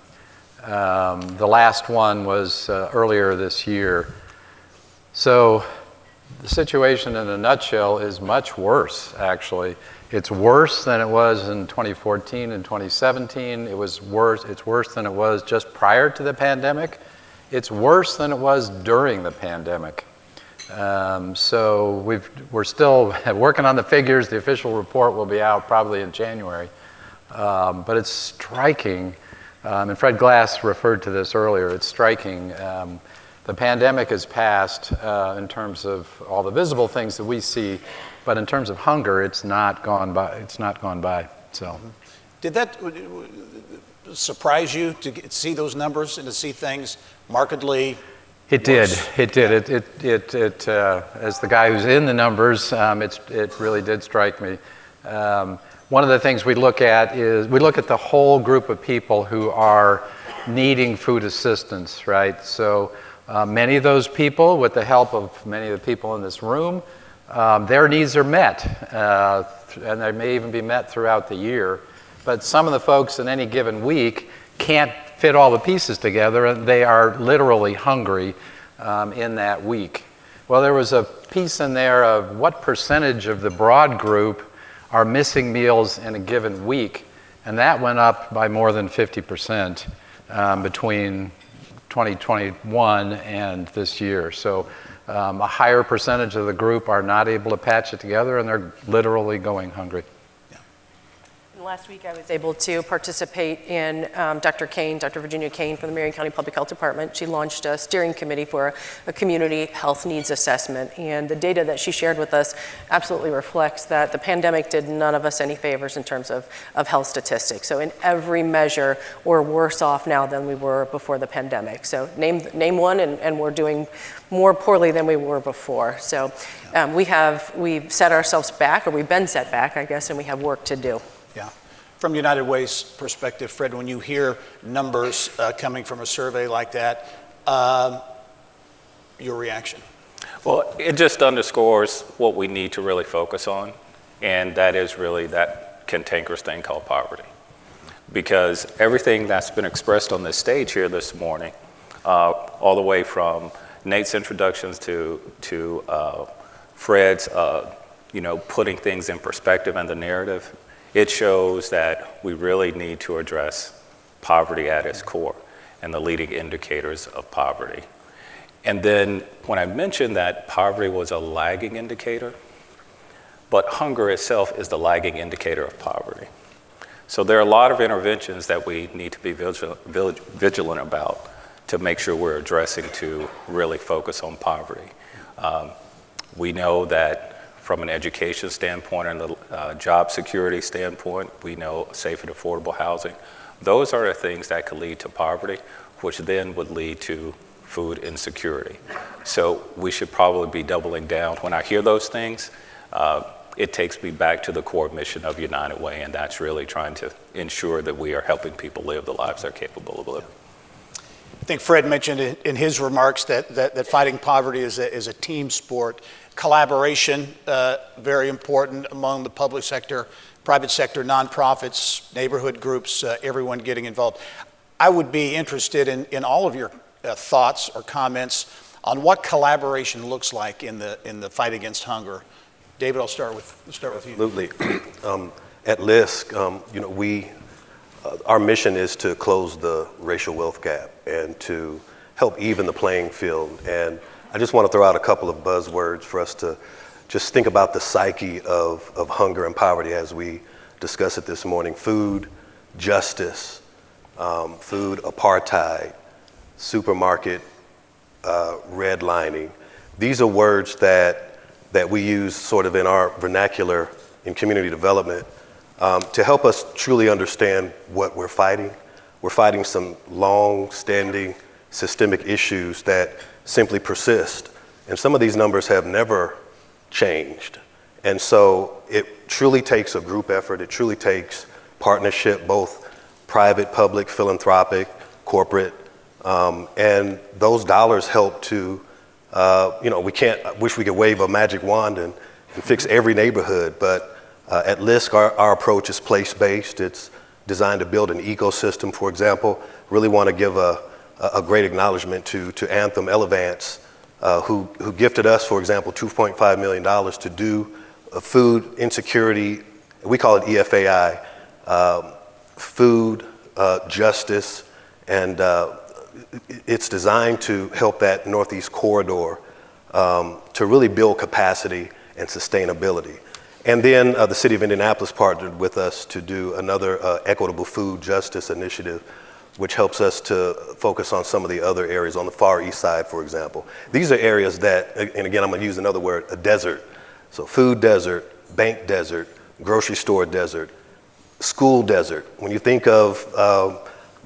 The last one was earlier this year. So the situation in a nutshell is much worse, actually. It's worse than it was in 2014 and 2017. It's worse than it was just prior to the pandemic. It's worse than it was during the pandemic. So we're still working on the figures. The official report will be out probably in January. But it's striking, and Fred Glass referred to this earlier, it's striking. The pandemic has passed in terms of all the visible things that we see, but in terms of hunger, it's not gone by. It's not gone by. So, did that surprise you to see those numbers and to see things markedly? It did. It did. It as the guy who's in the numbers, it really did strike me. One of the things we look at is we look at the whole group of people who are needing food assistance, right? So many of those people, with the help of many of the people in this room, their needs are met, and they may even be met throughout the year. But some of the folks in any given week can't fit all the pieces together, and they are literally hungry in that week. Well, there was a piece in there of what percentage of the broad group are missing meals in a given week, and that went up by more than 50% between 2021 and this year. So a higher percentage of the group are not able to patch it together, and they're literally going hungry. Last week I was able to participate in Dr. Virginia Kane from the Marion County Public Health Department. She launched a steering committee for a community health needs assessment, and the data that she shared with us absolutely reflects that the pandemic did none of us any favors in terms of health statistics. So in every measure, we're worse off now than we were before the pandemic. So name one, and we're doing more poorly than we were before. So we've set ourselves back, or we've been set back, I guess, and we have work to do. Yeah. From United Way's perspective, Fred, when you hear numbers coming from a survey like that, Your reaction? Well, it just underscores what we need to really focus on, and that is really that cantankerous thing called poverty. Because everything that's been expressed on this stage here this morning, all the way from Nate's introductions to Fred's, putting things in perspective and the narrative, it shows that we really need to address poverty at its core and the leading indicators of poverty. And then when I mentioned that poverty was a lagging indicator, but hunger itself is the lagging indicator of poverty. So there are a lot of interventions that we need to be vigilant about to make sure we're addressing to really focus on poverty. We know that from an education standpoint and a job security standpoint, we know safe and affordable housing. Those are the things that could lead to poverty, which then would lead to food insecurity. So we should probably be doubling down. When I hear those things, it takes me back to the core mission of United Way, and that's really trying to ensure that we are helping people live the lives they're capable of living. I think Fred mentioned in his remarks that fighting poverty is a team sport. Collaboration, very important among the public sector, private sector, nonprofits, neighborhood groups, everyone getting involved. I would be interested in all of your thoughts or comments on what collaboration looks like in the fight against hunger. David, I'll start with you. Absolutely. At LISC, our mission is to close the racial wealth gap and to help even the playing field. And I just want to throw out a couple of buzzwords for us to just think about the psyche of hunger and poverty as we discuss it this morning. Food justice, food apartheid, supermarket redlining. These are words that we use sort of in our vernacular in community development to help us truly understand what we're fighting. We're fighting some long-standing systemic issues that simply persist. And some of these numbers have never changed. And so it truly takes a group effort. It truly takes partnership, both private, public, philanthropic, corporate. And those dollars help to, I wish we could wave a magic wand and fix every neighborhood, but at LISC, our approach is place-based. It's designed to build an ecosystem, for example. Really want to give a great acknowledgement to Anthem Elevance, who gifted us, for example, $2.5 million to do a food insecurity, we call it EFAI, food justice, and it's designed to help that Northeast corridor to really build capacity and sustainability. And then the city of Indianapolis partnered with us to do another equitable food justice initiative, which helps us to focus on some of the other areas on the far east side, for example. These are areas that, and again, I'm gonna use another word, a desert. So food desert, bank desert, grocery store desert, school desert. When you think of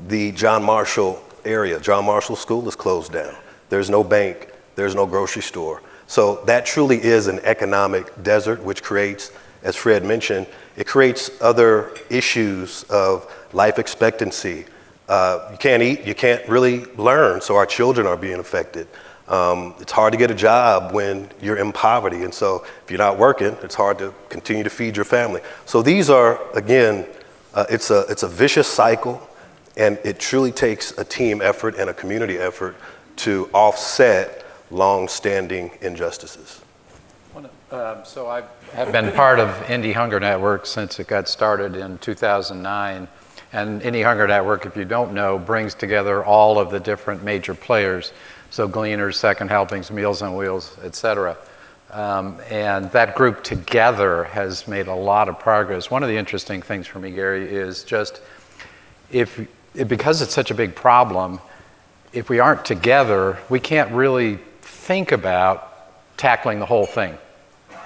the John Marshall area, John Marshall School is closed down. There's no bank, there's no grocery store. So that truly is an economic desert, which creates, as Fred mentioned, it creates other issues of life expectancy. You can't eat, you can't really learn, so our children are being affected. It's hard to get a job when you're in poverty, and so if you're not working, it's hard to continue to feed your family. So these are, again, it's a vicious cycle, and it truly takes a team effort and a community effort to offset long-standing injustices. So I have been part of Indy Hunger Network since it got started in 2009. And Indy Hunger Network, if you don't know, brings together all of the different major players. So Gleaners, Second Helpings, Meals on Wheels, et cetera. And that group together has made a lot of progress. One of the interesting things for me, Gerry, is just because it's such a big problem, if we aren't together, we can't really think about tackling the whole thing,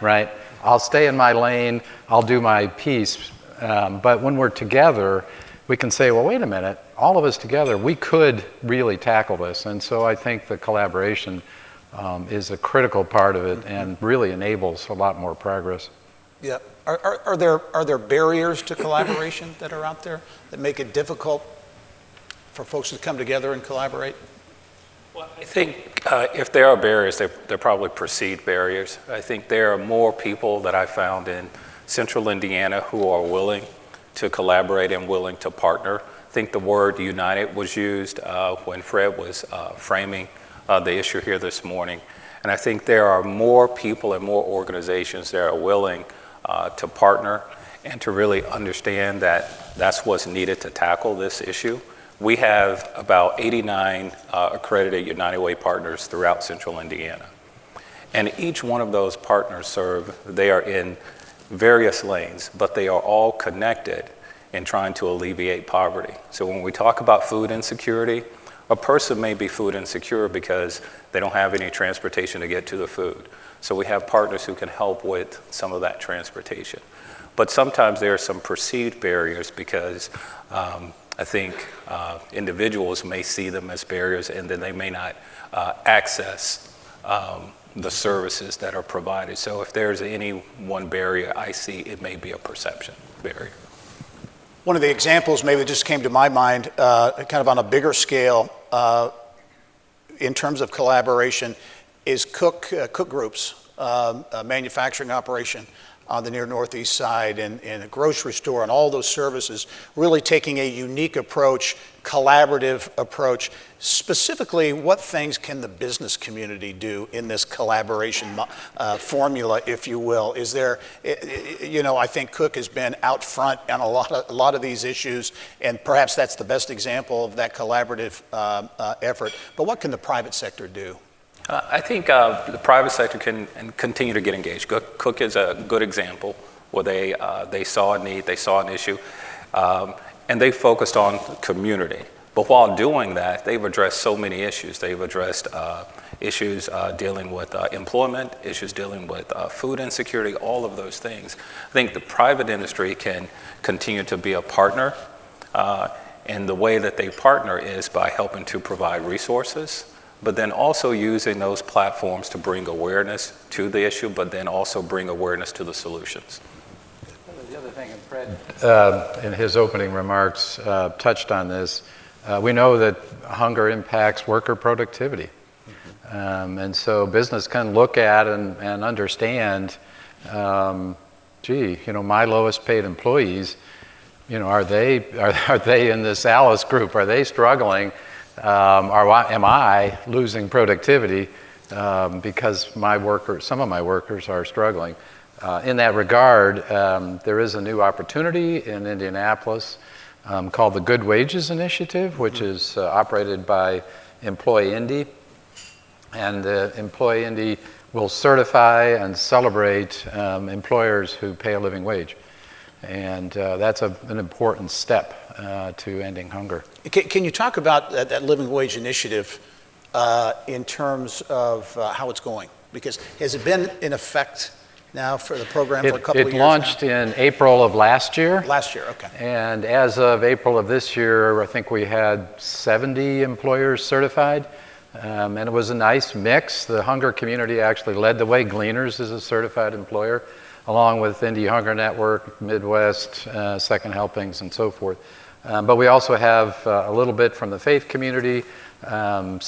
right? I'll stay in my lane, I'll do my piece, but when we're together, we can say, well, wait a minute, all of us together, we could really tackle this. And so I think the collaboration is a critical part of it and really enables a lot more progress. Yeah. Are there barriers to collaboration that are out there that make it difficult for folks to come together and collaborate? I think if there are barriers, they're probably perceived barriers. I think there are more people that I found in Central Indiana who are willing to collaborate and willing to partner. I think the word united was used when Fred was framing the issue here this morning. And I think there are more people and more organizations that are willing to partner and to really understand that that's what's needed to tackle this issue. We have about 89 accredited United Way partners throughout Central Indiana. And each one of those partners they are in various lanes, but they are all connected in trying to alleviate poverty. So when we talk about food insecurity, a person may be food insecure because they don't have any transportation to get to the food. So we have partners who can help with some of that transportation. But sometimes there are some perceived barriers because I think individuals may see them as barriers and then they may not access the services that are provided. So if there's any one barrier I see, it may be a perception barrier. One of the examples maybe that just came to my mind, kind of on a bigger scale, in terms of collaboration, is cook groups, a manufacturing operation on the near northeast side, and a grocery store, and all those services, really taking a unique approach, collaborative approach. Specifically, what things can the business community do in this collaboration formula, if you will? Is there, I think Cook has been out front on a lot of these issues, and perhaps that's the best example of that collaborative effort. But what can the private sector do? I think the private sector can continue to get engaged. Cook is a good example where they saw a need, they saw an issue, and they focused on community. But while doing that, they've addressed so many issues. They've addressed issues dealing with employment, issues dealing with food insecurity, all of those things. I think the private industry can continue to be a partner, and the way that they partner is by helping to provide resources, but then also using those platforms to bring awareness to the issue, but then also bring awareness to the solutions. The other thing, and Fred, in his opening remarks, touched on this. We know that hunger impacts worker productivity. And so business can look at and understand, my lowest paid employees, are they in this Alice group? Are they struggling? Am I losing productivity because some of my workers are struggling? In that regard, there is a new opportunity in Indianapolis called the Good Wages Initiative, which is operated by Employee Indy. And Employee Indy will certify and celebrate employers who pay a living wage. And that's an important step to ending hunger. Can you talk about that living wage initiative in terms of how it's going? Because has it been in effect now for the program for a couple of years? It launched in April of last year. Last year, okay. And as of April of this year, I think we had 70 employers certified. And it was a nice mix. The hunger community actually led the way. Gleaners is a certified employer, along with Indy Hunger Network, Midwest, Second Helpings, and so forth. But we also have a little bit from the faith community, a number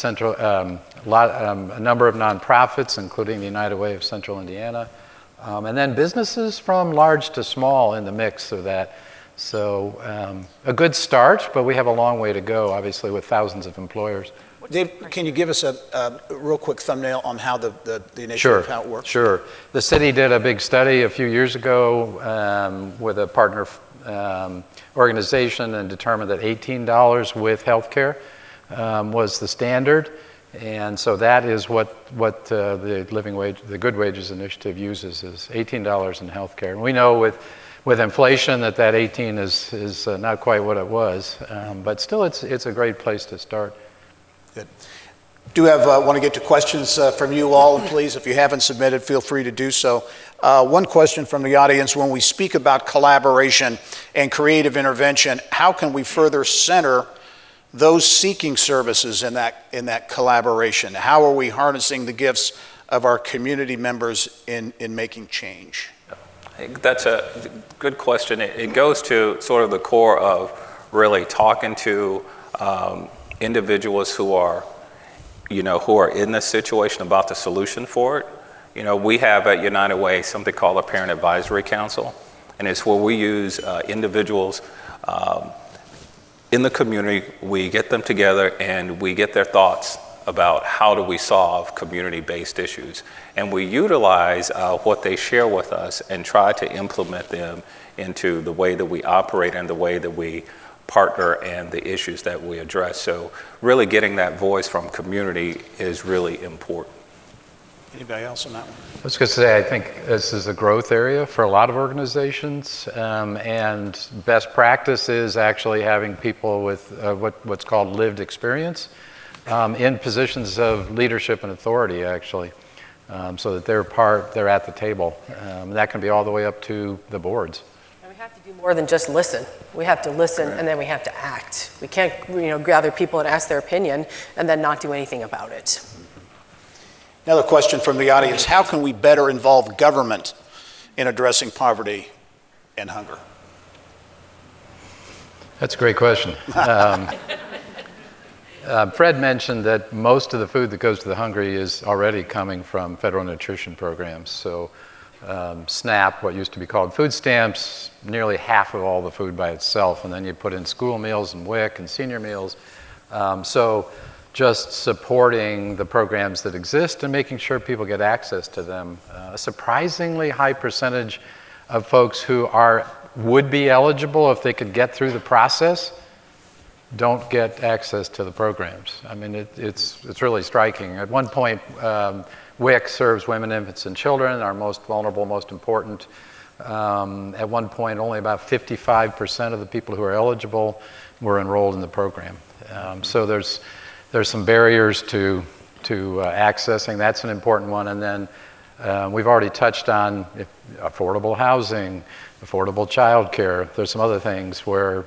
of nonprofits, including the United Way of Central Indiana, and then businesses from large to small in the mix of that. So a good start, but we have a long way to go, obviously, with thousands of employers. Dave, can you give us a real quick thumbnail on how the initiative, how it works? Sure. The city did a big study a few years ago with a partner organization and determined that $18 with health care was the standard. And so that is what the Good Wages Initiative uses, is $18 in health care. And we know with inflation that 18 is not quite what it was, but still it's a great place to start. Good. Want to get to questions from you all, please. If you haven't submitted, feel free to do so. One question from the audience: when we speak about collaboration and creative intervention, how can we further center those seeking services in that collaboration? How are we harnessing the gifts of our community members in making change? I think that's a good question. It goes to sort of the core of really talking to individuals who are who are in this situation about the solution for it. We have at United Way something called a Parent Advisory Council, and it's where we use individuals in the community. We get them together and we get their thoughts about how do we solve community-based issues. And we utilize what they share with us and try to implement them into the way that we operate and the way that we partner and the issues that we address. So really getting that voice from community is really important. Anybody else on that one? I was going to say, I think this is a growth area for a lot of organizations, and best practice is actually having people with what's called lived experience in positions of leadership and authority, actually, so that they're at the table. That can be all the way up to the boards. And we have to do more than just listen. We have to listen, and then we have to act. We can't, gather people and ask their opinion and then not do anything about it. Another question from the audience: how can we better involve government in addressing poverty and hunger? That's a great question. Fred mentioned that most of the food that goes to the hungry is already coming from federal nutrition programs. So SNAP, what used to be called food stamps, nearly half of all the food by itself. And then you put in school meals and WIC and senior meals. So just supporting the programs that exist and making sure people get access to them. A surprisingly high percentage of folks who would be eligible if they could get through the process don't get access to the programs. I mean, it's really striking. At one point, WIC serves women, infants, and children, our most vulnerable, most important. At one point, only about 55% of the people who are eligible were enrolled in the program. So there's some barriers to accessing. That's an important one. And then we've already touched on affordable housing, affordable childcare. There's some other things where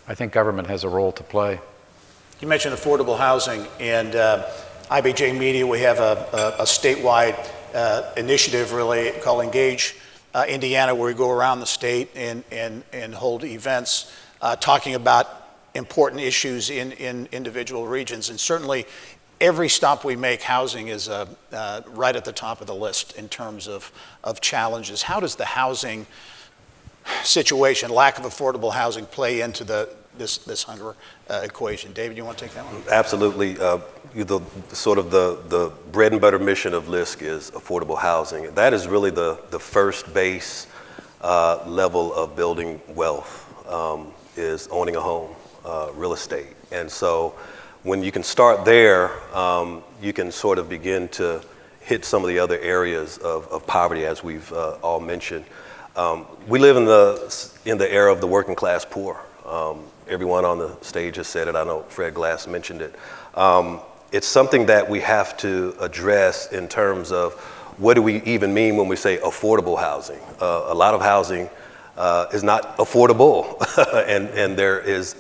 I think government has a role to play. You mentioned affordable housing, and IBJ Media, we have a statewide initiative really called Engage Indiana, where we go around the state and hold events talking about important issues in individual regions. And certainly every stop we make, housing is right at the top of the list in terms of challenges. How does the housing situation, lack of affordable housing, play into this hunger equation? David, you want to take that one? Absolutely. The bread and butter mission of LISC is affordable housing. That is really the first base level of building wealth, is owning a home, real estate. And so when you can start there, you can sort of begin to hit some of the other areas of poverty, as we've all mentioned. We live in the era of the working class poor. Everyone on the stage has said it. I know Fred Glass mentioned it. It's something that we have to address in terms of what do we even mean when we say affordable housing. A lot of housing is not affordable, and there is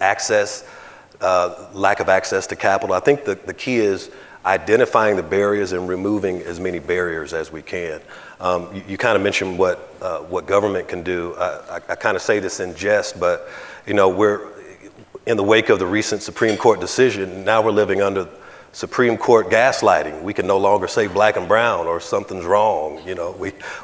lack of access to capital. I think the key is identifying the barriers and removing as many barriers as we can. You kind of mentioned what government can do. I kind of say this in jest, but we're in the wake of the recent Supreme Court decision. Now we're living under Supreme Court gaslighting. We can no longer say black and brown or something's wrong.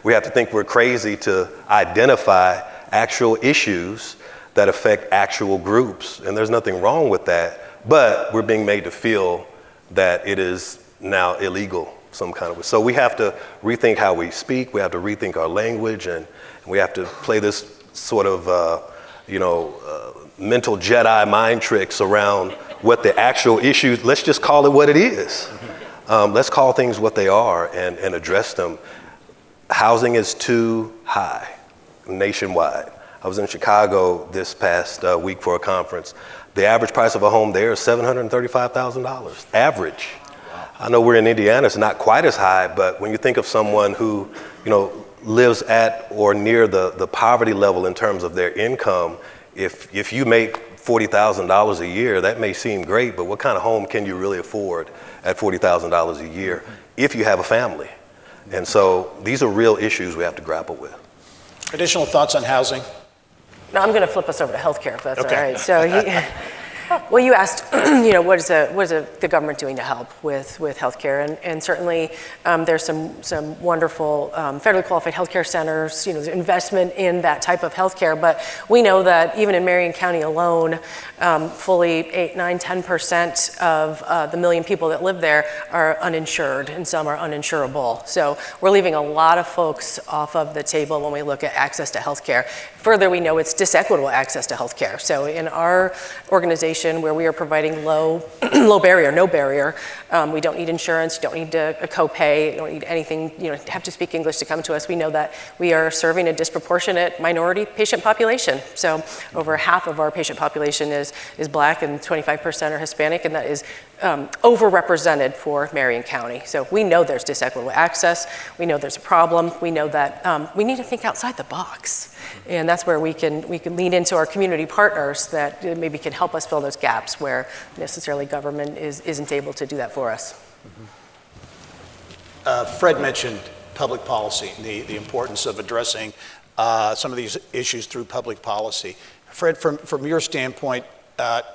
We have to think we're crazy to identify actual issues that affect actual groups, and there's nothing wrong with that. But we're being made to feel that it is now illegal some kind of way. So we have to rethink how we speak. We have to rethink our language, and we have to play this sort of, mental Jedi mind tricks around what the actual issues. Let's just call it what it is. Let's call things what they are and address them. Housing is too high nationwide. I was in Chicago this past week for a conference. The average price of a home there is $735,000, average. I know we're in Indiana, it's not quite as high, but when you think of someone who, lives at or near the poverty level in terms of their income, if you make $40,000 a year, that may seem great, but what kind of home can you really afford at $40,000 a year if you have a family? And so these are real issues we have to grapple with. Additional thoughts on housing? No, I'm going to flip us over to healthcare, if that's okay. all right. So Well, you asked, what is the government doing to help with healthcare, and certainly there's some wonderful federally qualified healthcare centers. There's investment in that type of healthcare, but we know that even in Marion County alone, fully 8, 9, 10% of the million people that live there are uninsured, and some are uninsurable. So we're leaving a lot of folks off of the table when we look at access to healthcare. Further, we know it's disequitable access to healthcare. So in our organization, where we are providing low barrier, no barrier, we don't need insurance, you don't need a copay, you don't need anything, have to speak English to come to us. We know that we are serving a disproportionate minority patient population. So over half of our patient population is Black, and 25% are Hispanic, and that is overrepresented for Marion County. So we know there's disequitable access. We know there's a problem. We know that we need to think outside the box. And that's where we can lean into our community partners that maybe can help us fill those gaps where necessarily government isn't able to do that for us. Fred mentioned public policy, the importance of addressing some of these issues through public policy. Fred, from your standpoint,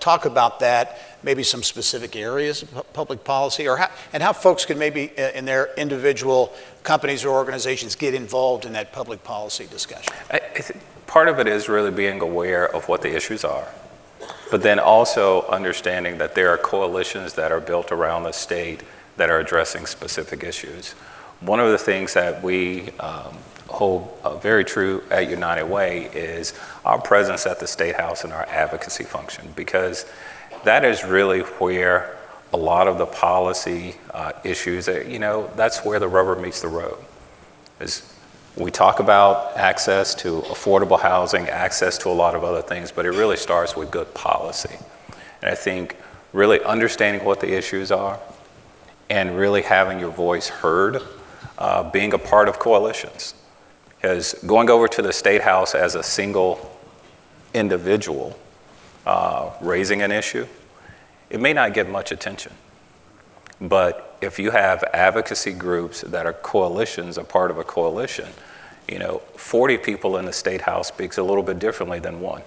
talk about that, maybe some specific areas of public policy, and how folks can maybe in their individual companies or organizations get involved in that public policy discussion. Part of it is really being aware of what the issues are, but then also understanding that there are coalitions that are built around the state that are addressing specific issues. One of the things that we hold very true at United Way is our presence at the State House and our advocacy function, because that is really where a lot of the policy issues, that's where the rubber meets the road. We talk about access to affordable housing, access to a lot of other things, but it really starts with good policy. And I think really understanding what the issues are and really having your voice heard, being a part of coalitions. Because going over to the State House as a single individual raising an issue, it may not get much attention. But if you have advocacy groups that are coalitions, a part of a coalition, 40 people in the State House speaks a little bit differently than one.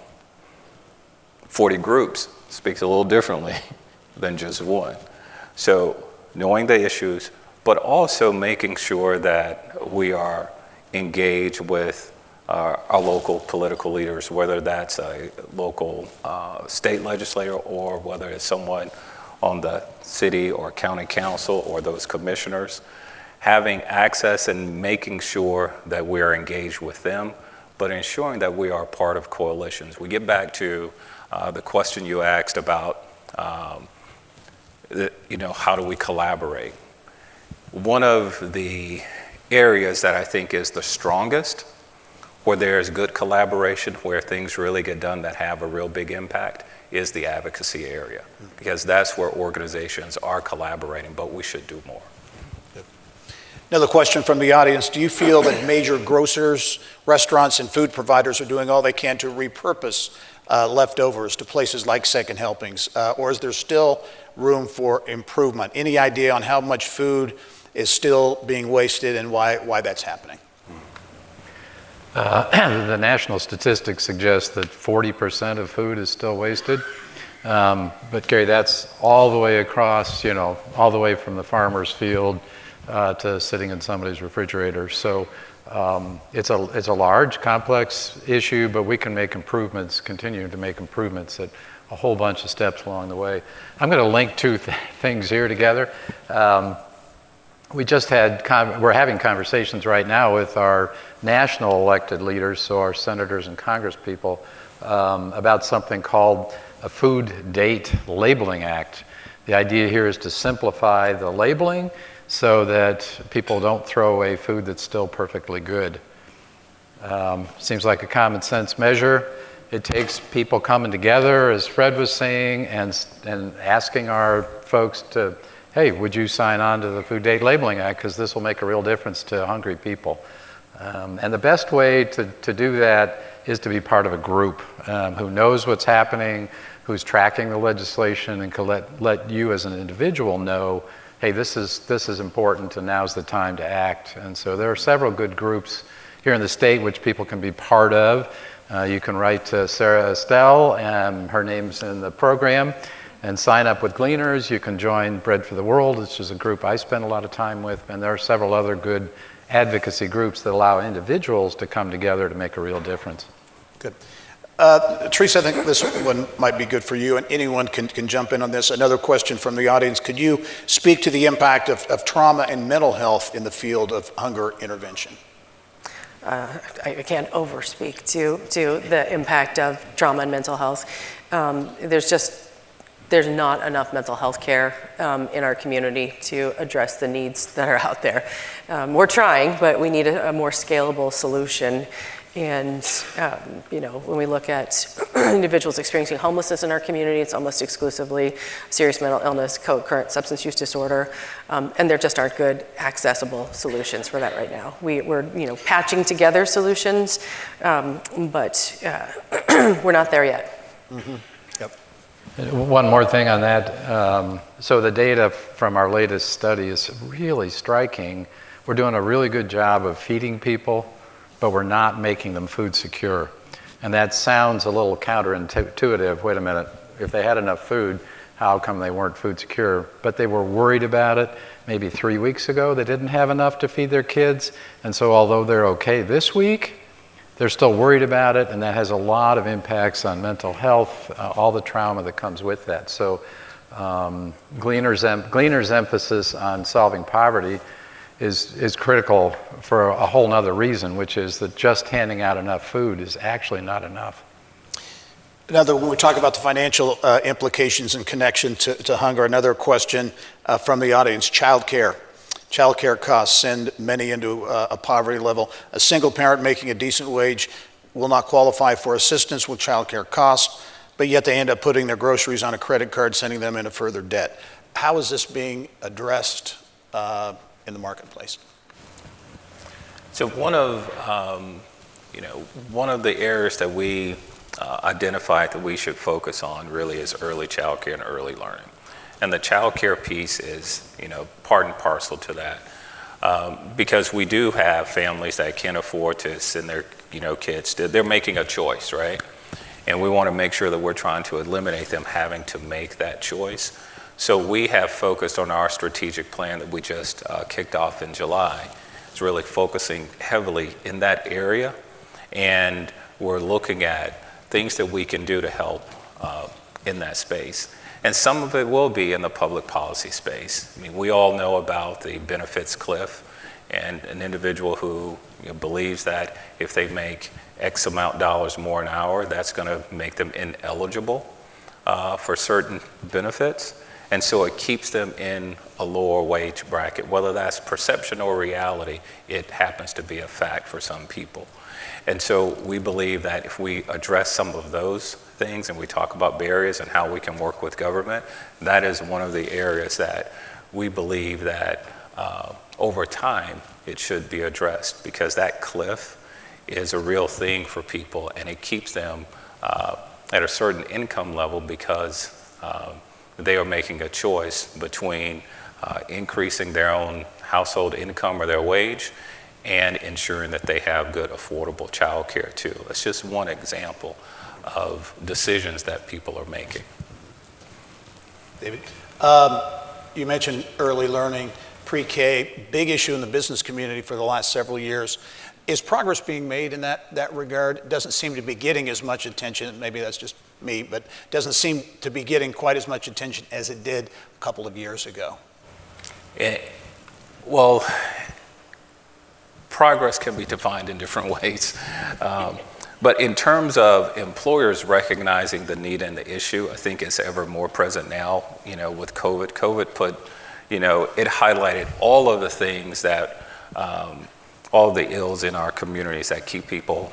40 groups speaks a little differently than just one. So knowing the issues, but also making sure that we are engaged with our local political leaders, whether that's a local state legislator or whether it's someone on the city or county council or those commissioners, having access and making sure that we're engaged with them, but ensuring that we are part of coalitions. We get back to the question you asked about, how do we collaborate? One of the areas that I think is the strongest, where there's good collaboration, where things really get done that have a real big impact, is the advocacy area, because that's where organizations are collaborating, but we should do more. Another question from the audience. Do you feel that major grocers, restaurants, and food providers are doing all they can to repurpose leftovers to places like second helpings, or is there still room for improvement? Any idea on how much food is still being wasted and why that's happening? The national statistics suggest that 40% of food is still wasted. But Gerry, that's all the way across, all the way from the farmer's field to sitting in somebody's refrigerator. So it's a large, complex issue, but we can make improvements, continue to make improvements at a whole bunch of steps along the way. I'm going to link two things here together. We're having conversations right now with our national elected leaders, so our senators and congresspeople, about something called a Food Date Labeling Act. The idea here is to simplify the labeling so that people don't throw away food that's still perfectly good. Seems like a common sense measure. It takes people coming together, as Fred was saying, and asking our folks to, hey, would you sign on to the Food Date Labeling Act, because this will make a real difference to hungry people. And the best way to do that is to be part of a group who knows what's happening, who's tracking the legislation, and can let you as an individual know, hey, this is important and now's the time to act. And so there are several good groups here in the state which people can be part of. You can write to Sarah Estelle, and her name's in the program, and sign up with Gleaners. You can join Bread for the World, which is a group I spend a lot of time with, and there are several other good advocacy groups that allow individuals to come together to make a real difference. Good. Theresa, I think this one might be good for you, and anyone can jump in on this. Another question from the audience. Could you speak to the impact of trauma and mental health in the field of hunger intervention? I can't overspeak to the impact of trauma and mental health. There's not enough mental health care in our community to address the needs that are out there. We're trying, but we need a more scalable solution. And when we look at individuals experiencing homelessness in our community, it's almost exclusively serious mental illness, co-occurrent substance use disorder, and there just aren't good accessible solutions for that right now. We're patching together solutions, but we're not there yet. Mm-hmm. Yep. One more thing on that. So the data from our latest study is really striking. We're doing a really good job of feeding people, but we're not making them food secure. And that sounds a little counterintuitive. Wait a minute, if they had enough food, how come they weren't food secure? But they were worried about it. Maybe 3 weeks ago, they didn't have enough to feed their kids. And so although they're okay this week, they're still worried about it, and that has a lot of impacts on mental health, all the trauma that comes with that. So Gleaners' emphasis on solving poverty is critical for a whole nother reason, which is that just handing out enough food is actually not enough. When we talk about the financial implications in connection to hunger, another question from the audience: childcare. Childcare costs send many into a poverty level. A single parent making a decent wage will not qualify for assistance with childcare costs, but yet they end up putting their groceries on a credit card, sending them into further debt. How is this being addressed in the marketplace? So one of the areas that we identified that we should focus on really is early childcare and early learning. And the childcare piece is, part and parcel to that. Because we do have families that can't afford to send their, kids. They're making a choice, right? And we want to make sure that we're trying to eliminate them having to make that choice. So we have focused on our strategic plan that we just kicked off in July. It's really focusing heavily in that area. And we're looking at things that we can do to help in that space. And some of it will be in the public policy space. I mean, we all know about the benefits cliff, and an individual who believes that if they make X amount dollars more an hour, that's going to make them ineligible for certain benefits. And so it keeps them in a lower wage bracket. Whether that's perception or reality, it happens to be a fact for some people. And so we believe that if we address some of those things and we talk about barriers and how we can work with government, that is one of the areas that we believe that over time it should be addressed, because that cliff is a real thing for people, and it keeps them at a certain income level because they are making a choice between increasing their own household income or their wage and ensuring that they have good, affordable child care too. It's just one example of decisions that people are making. David, you mentioned early learning, pre-K, big issue in the business community for the last several years. Is progress being made in that regard? It doesn't seem to be getting as much attention, maybe that's just me, but doesn't seem to be getting quite as much attention as it did a couple of years ago. Well, progress can be defined in different ways. But in terms of employers recognizing the need and the issue, I think it's ever more present now, with COVID. COVID put, it highlighted all of the things that, all of the ills in our communities that keep people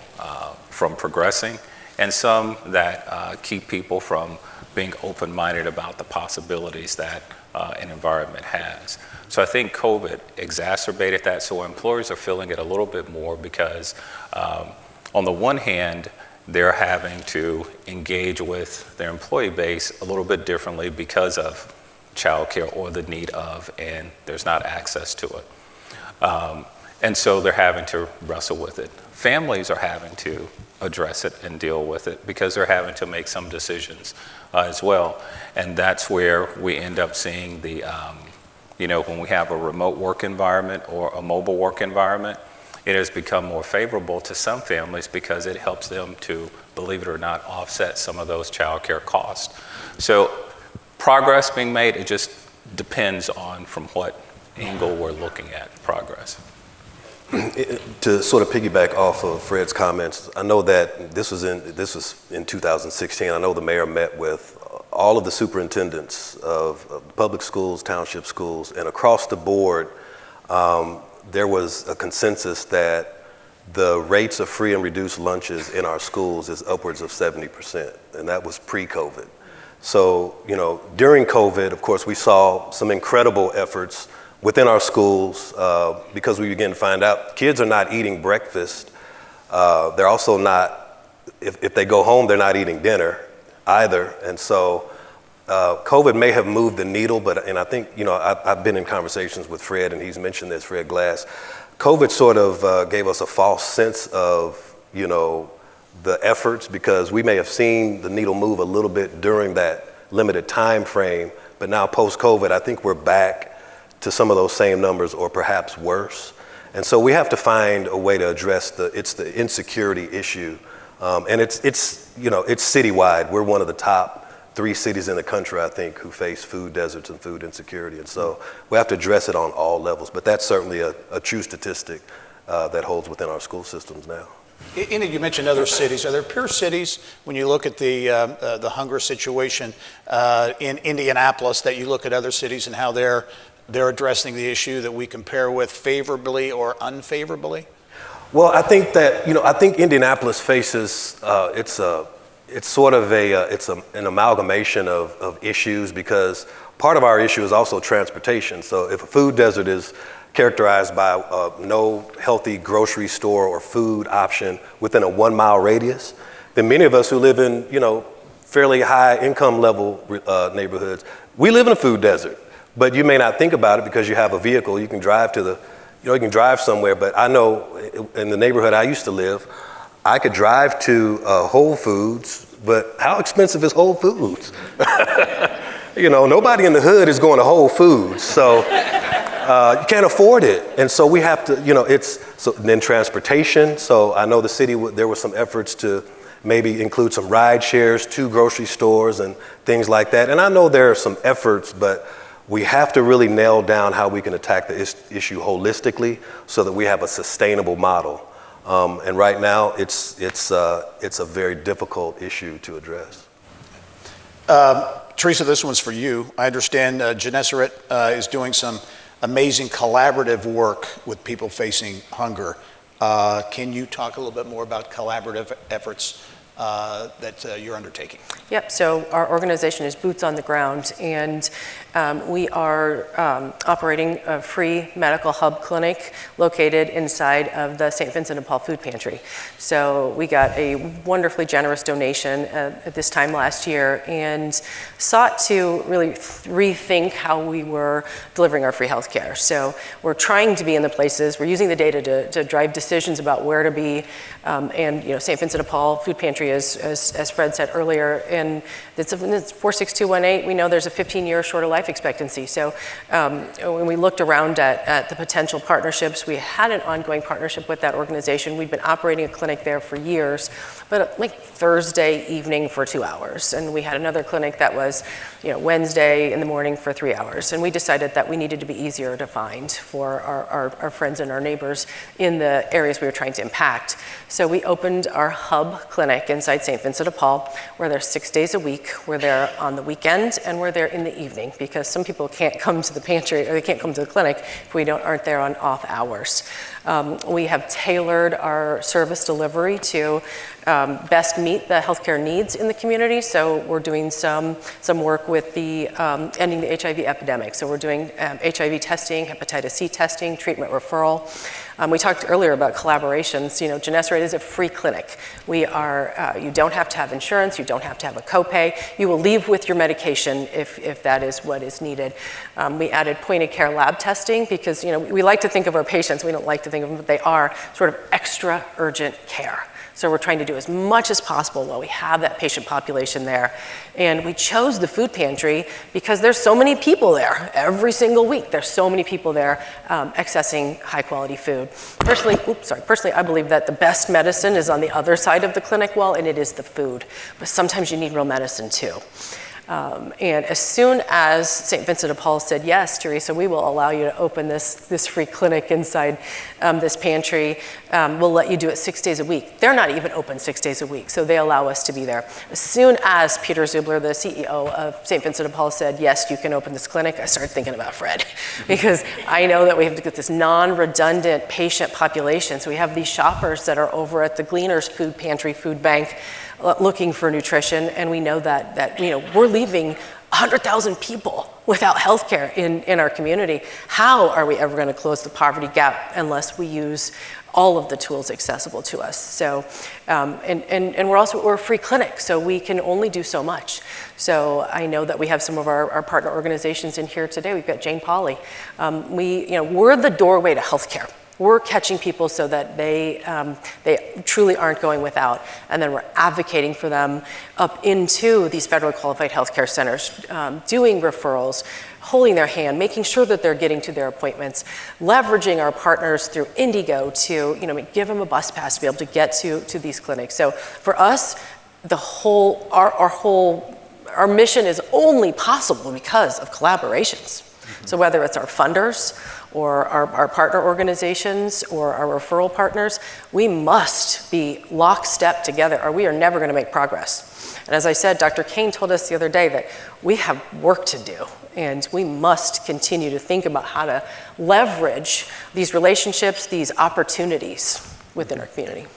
from progressing, and some that keep people from being open-minded about the possibilities that an environment has. So I think COVID exacerbated that, so employers are feeling it a little bit more because on the one hand, they're having to engage with their employee base a little bit differently because of childcare or the need of, and there's not access to it. And so they're having to wrestle with it. Families are having to address it and deal with it because they're having to make some decisions as well. And that's where we end up seeing the, when we have a remote work environment or a mobile work environment, it has become more favorable to some families because it helps them to, believe it or not, offset some of those childcare costs. So progress being made, it just depends on from what angle we're looking at progress. To sort of piggyback off of Fred's comments, I know that this was in 2016. I know the mayor met with all of the superintendents of public schools, township schools, and across the board, there was a consensus that the rates of free and reduced lunches in our schools is upwards of 70%, and that was pre-COVID. So, during COVID, of course, we saw some incredible efforts within our schools because we began to find out kids are not eating breakfast. They're also not, if they go home, they're not eating dinner either. And so COVID may have moved the needle, and I think, I've been in conversations with Fred, and he's mentioned this, Fred Glass. COVID sort of gave us a false sense of, the efforts because we may have seen the needle move a little bit during that limited time frame, but now post-COVID, I think we're back to some of those same numbers or perhaps worse. And so we have to find a way to address the insecurity issue. And it's citywide. We're one of the top 3 cities in the country, I think, who face food deserts and food insecurity. And so we have to address it on all levels. But that's certainly a true statistic that holds within our school systems now. Enid, you mentioned other cities. Are there peer cities, when you look at the hunger situation in Indianapolis, that you look at other cities and how they're addressing the issue that we compare with favorably or unfavorably? Well, I think that, I think Indianapolis faces, it's an amalgamation of issues because part of our issue is also transportation. So if a food desert is characterized by no healthy grocery store or food option within a 1-mile radius, then many of us who live in, fairly high income level neighborhoods, we live in a food desert. But you may not think about it because you have a vehicle. You can drive you can drive somewhere. But I know in the neighborhood I used to live, I could drive to Whole Foods, but how expensive is Whole Foods? Nobody in the hood is going to Whole Foods, so you can't afford it. And so we have to, then transportation. So I know the city, there were some efforts to maybe include some ride shares to grocery stores and things like that. And I know there are some efforts, but we have to really nail down how we can attack the issue holistically so that we have a sustainable model. And right now, it's a very difficult issue to address. Theresa, this one's for you. I understand Gennesaret is doing some amazing collaborative work with people facing hunger. Can you talk a little bit more about collaborative efforts that you're undertaking? Yep, so our organization is Boots on the Ground, and we are operating a free medical hub clinic located inside of the St. Vincent de Paul Food Pantry. So we got a wonderfully generous donation at this time last year and sought to really rethink how we were delivering our free health care. So we're trying to be in the places, we're using the data to drive decisions about where to be, and St. Vincent de Paul Food Pantry, as Fred said earlier, and it's 46218, we know there's a 15-year shorter life expectancy. So when we looked around at the potential partnerships, we had an ongoing partnership with that organization. We'd been operating a clinic there for years, but like Thursday evening for 2 hours. And we had another clinic that was Wednesday in the morning for 3 hours. And we decided that we needed to be easier to find for our friends and our neighbors in the areas we were trying to impact. So we opened our hub clinic inside St. Vincent de Paul. We're there 6 days a week. We're there on the weekend, and we're there in the evening because some people can't come to the pantry or they can't come to the clinic if we aren't there on off hours. We have tailored our service delivery to best meet the healthcare needs in the community. So we're doing some work with the ending the HIV epidemic. So we're doing HIV testing, hepatitis C testing, treatment referral. We talked earlier about collaborations. Gennesaret is a free clinic. We are, you don't have to have insurance, you don't have to have a copay. You will leave with your medication if that is what is needed. We added point of care lab testing because, we like to think of our patients, we don't like to think of them, but they are sort of extra urgent care. So we're trying to do as much as possible while we have that patient population there. And we chose the food pantry because there's so many people there every single week. There's so many people there accessing high quality food. Personally, I believe that the best medicine is on the other side of the clinic wall, and it is the food. But sometimes you need real medicine too. And as soon as St. Vincent de Paul said, yes, Theresa, we will allow you to open this free clinic inside this pantry. We'll let you do it 6 days a week. They're not even open 6 days a week, so they allow us to be there. As soon as Peter Zubler, the CEO of St. Vincent de Paul, said, yes, you can open this clinic, I started thinking about Fred. Because I know that we have to get this non-redundant patient population. So we have these shoppers that are over at the Gleaners food pantry, food bank, looking for nutrition, and we know that we're leaving 100,000 people without health care in our community. How are we ever going to close the poverty gap unless we use all of the tools accessible to us? So, and we're a free clinic, so we can only do so much. So I know that we have some of our partner organizations in here today. We've got Jane Pauley. We're the doorway to healthcare. We're catching people so that they truly aren't going without, and then we're advocating for them up into these federal qualified healthcare centers, doing referrals, holding their hand, making sure that they're getting to their appointments, leveraging our partners through Indigo to give them a bus pass to be able to get to these clinics. So for us, our mission is only possible because of collaborations. So whether it's our funders, or our partner organizations, or our referral partners, we must be lockstep together, or we are never going to make progress. And as I said, Dr. Kane told us the other day that we have work to do, and we must continue to think about how to leverage these relationships, these opportunities within our community.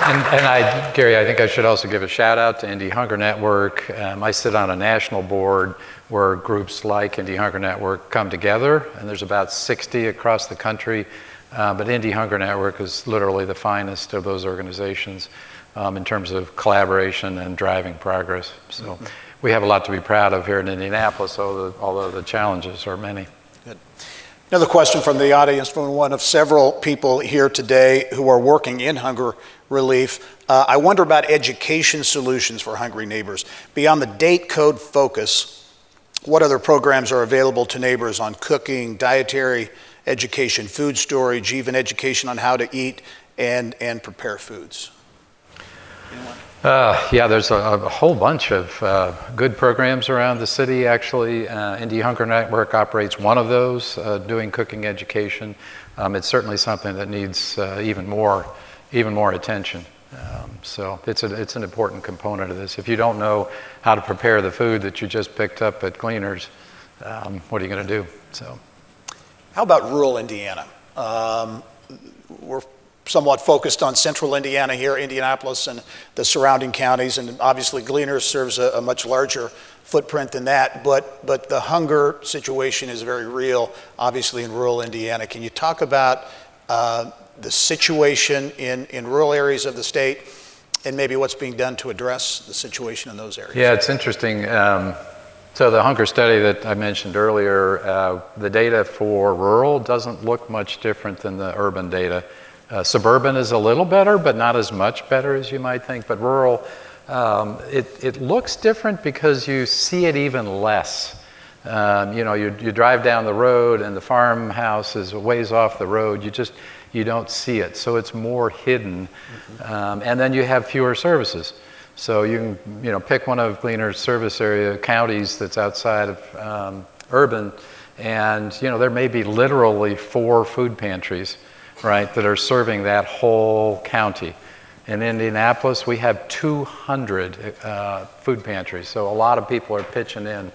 And Gerry, I think I should also give a shout out to Indie Hunger Network. I sit on a national board where groups like Indie Hunger Network come together, and there's about 60 across the country. But Indie Hunger Network is literally the finest of those organizations in terms of collaboration and driving progress. So we have a lot to be proud of here in Indianapolis, although the challenges are many. Good. Another question from the audience, from one of several people here today who are working in hunger relief. I wonder about education solutions for hungry neighbors. Beyond the date code focus, what other programs are available to neighbors on cooking, dietary education, food storage, even education on how to eat and prepare foods? Yeah, there's a whole bunch of good programs around the city, actually. Indie Hunger Network operates one of those, doing cooking education. It's certainly something that needs even more attention. So it's an important component of this. If you don't know how to prepare the food that you just picked up at Gleaners, what are you going to do? So, how about rural Indiana? We're somewhat focused on central Indiana here, Indianapolis and the surrounding counties, and obviously Gleaners serves a much larger footprint than that, but the hunger situation is very real, obviously, in rural Indiana. Can you talk about the situation in rural areas of the state and maybe what's being done to address the situation in those areas? Yeah, it's interesting. So the hunger study that I mentioned earlier, the data for rural doesn't look much different than the urban data. Suburban is a little better, but not as much better as you might think. But rural, it looks different because you see it even less. You drive down the road and the farmhouse is a ways off the road. You don't see it, so it's more hidden. And then you have fewer services. So you can pick one of Gleaners' service area counties that's outside of urban, and there may be literally 4 food pantries, right, that are serving that whole county. In Indianapolis, we have 200 food pantries, so a lot of people are pitching in.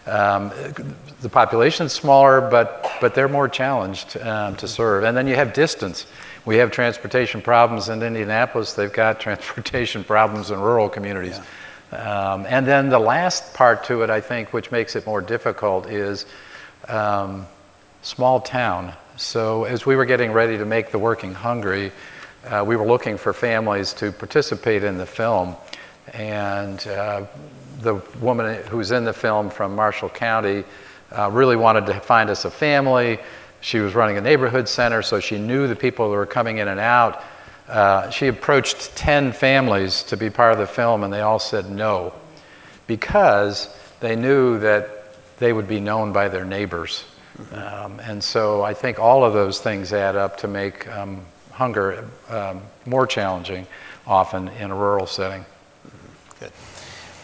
The population's smaller, but they're more challenged to serve. And then you have distance. We have transportation problems in Indianapolis. They've got transportation problems in rural communities. Yeah. And then the last part to it, I think, which makes it more difficult is small town. So as we were getting ready to make The Working Hungry, we were looking for families to participate in the film. And the woman who's in the film from Marshall County really wanted to find us a family. She was running a neighborhood center, so she knew the people that were coming in and out. She approached 10 families to be part of the film, and they all said no, because they knew that they would be known by their neighbors. And so I think all of those things add up to make hunger more challenging, often in a rural setting. Good.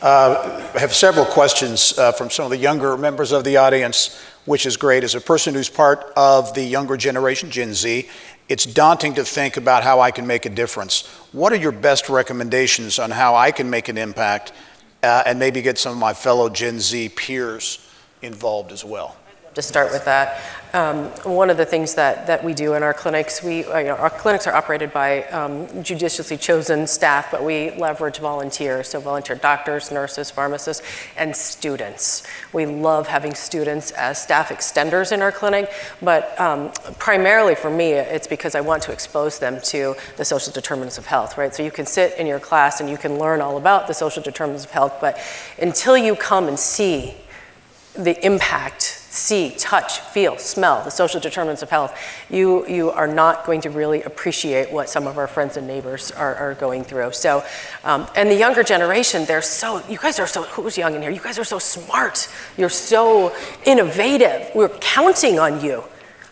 I have several questions from some of the younger members of the audience, which is great. As a person who's part of the younger generation, Gen Z, it's daunting to think about how I can make a difference. What are your best recommendations on how I can make an impact and maybe get some of my fellow Gen Z peers involved as well? To start with that, one of the things that we do in our clinics, our clinics are operated by judiciously chosen staff, but we leverage volunteers, so volunteer doctors, nurses, pharmacists, and students. We love having students as staff extenders in our clinic, but primarily for me, it's because I want to expose them to the social determinants of health, right? So you can sit in your class and you can learn all about the social determinants of health, but until you come and see the impact, see, touch, feel, smell, the social determinants of health, you are not going to really appreciate what some of our friends and neighbors are going through. So, and the younger generation, you guys are so, who's young in here? You guys are so smart. You're so innovative. We're counting on you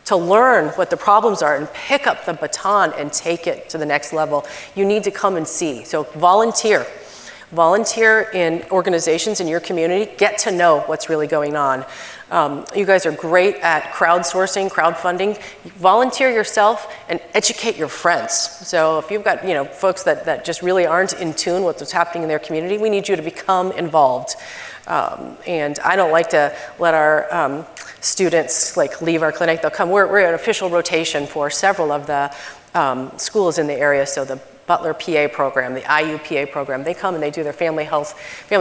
to learn what the problems are and pick up the baton and take it to the next level. You need to come and see. So volunteer. Volunteer in organizations in your community. Get to know what's really going on. You guys are great at crowdsourcing, crowdfunding. Volunteer yourself and educate your friends. So if you've got folks that just really aren't in tune with what's happening in their community, we need you to become involved. And I don't like to let our students leave our clinic. They'll come. We're an official rotation for several of the schools in the area. So the Butler PA program, the IU PA program, they come and they do their family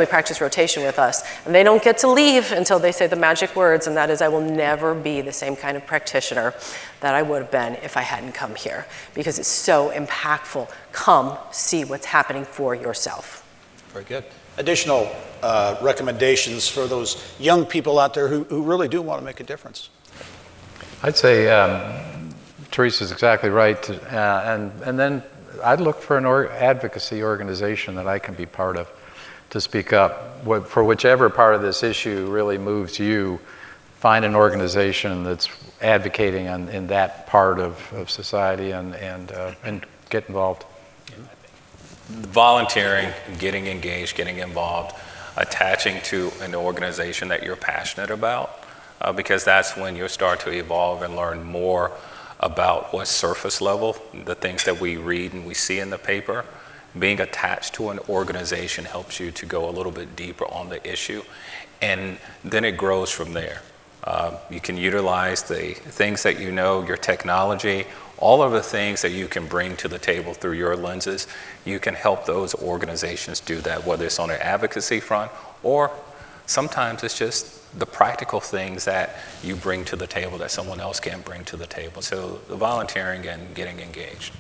practice rotation with us. And they don't get to leave until they say the magic words, and that is, I will never be the same kind of practitioner that I would have been if I hadn't come here, because it's so impactful. Come see what's happening for yourself. Very good. Additional recommendations for those young people out there who really do want to make a difference? I'd say Theresa's exactly right, and then I'd look for an advocacy organization that I can be part of to speak up. For whichever part of this issue really moves you, find an organization that's advocating in that part of society and get involved. Volunteering, getting engaged, getting involved, attaching to an organization that you're passionate about, because that's when you'll start to evolve and learn more about what's surface level, the things that we read and we see in the paper. Being attached to an organization helps you to go a little bit deeper on the issue, and then it grows from there. You can utilize the things that you know, your technology, all of the things that you can bring to the table through your lenses. You can help those organizations do that, whether it's on an advocacy front, or sometimes it's just the practical things that you bring to the table that someone else can't bring to the table. So the volunteering and getting engaged.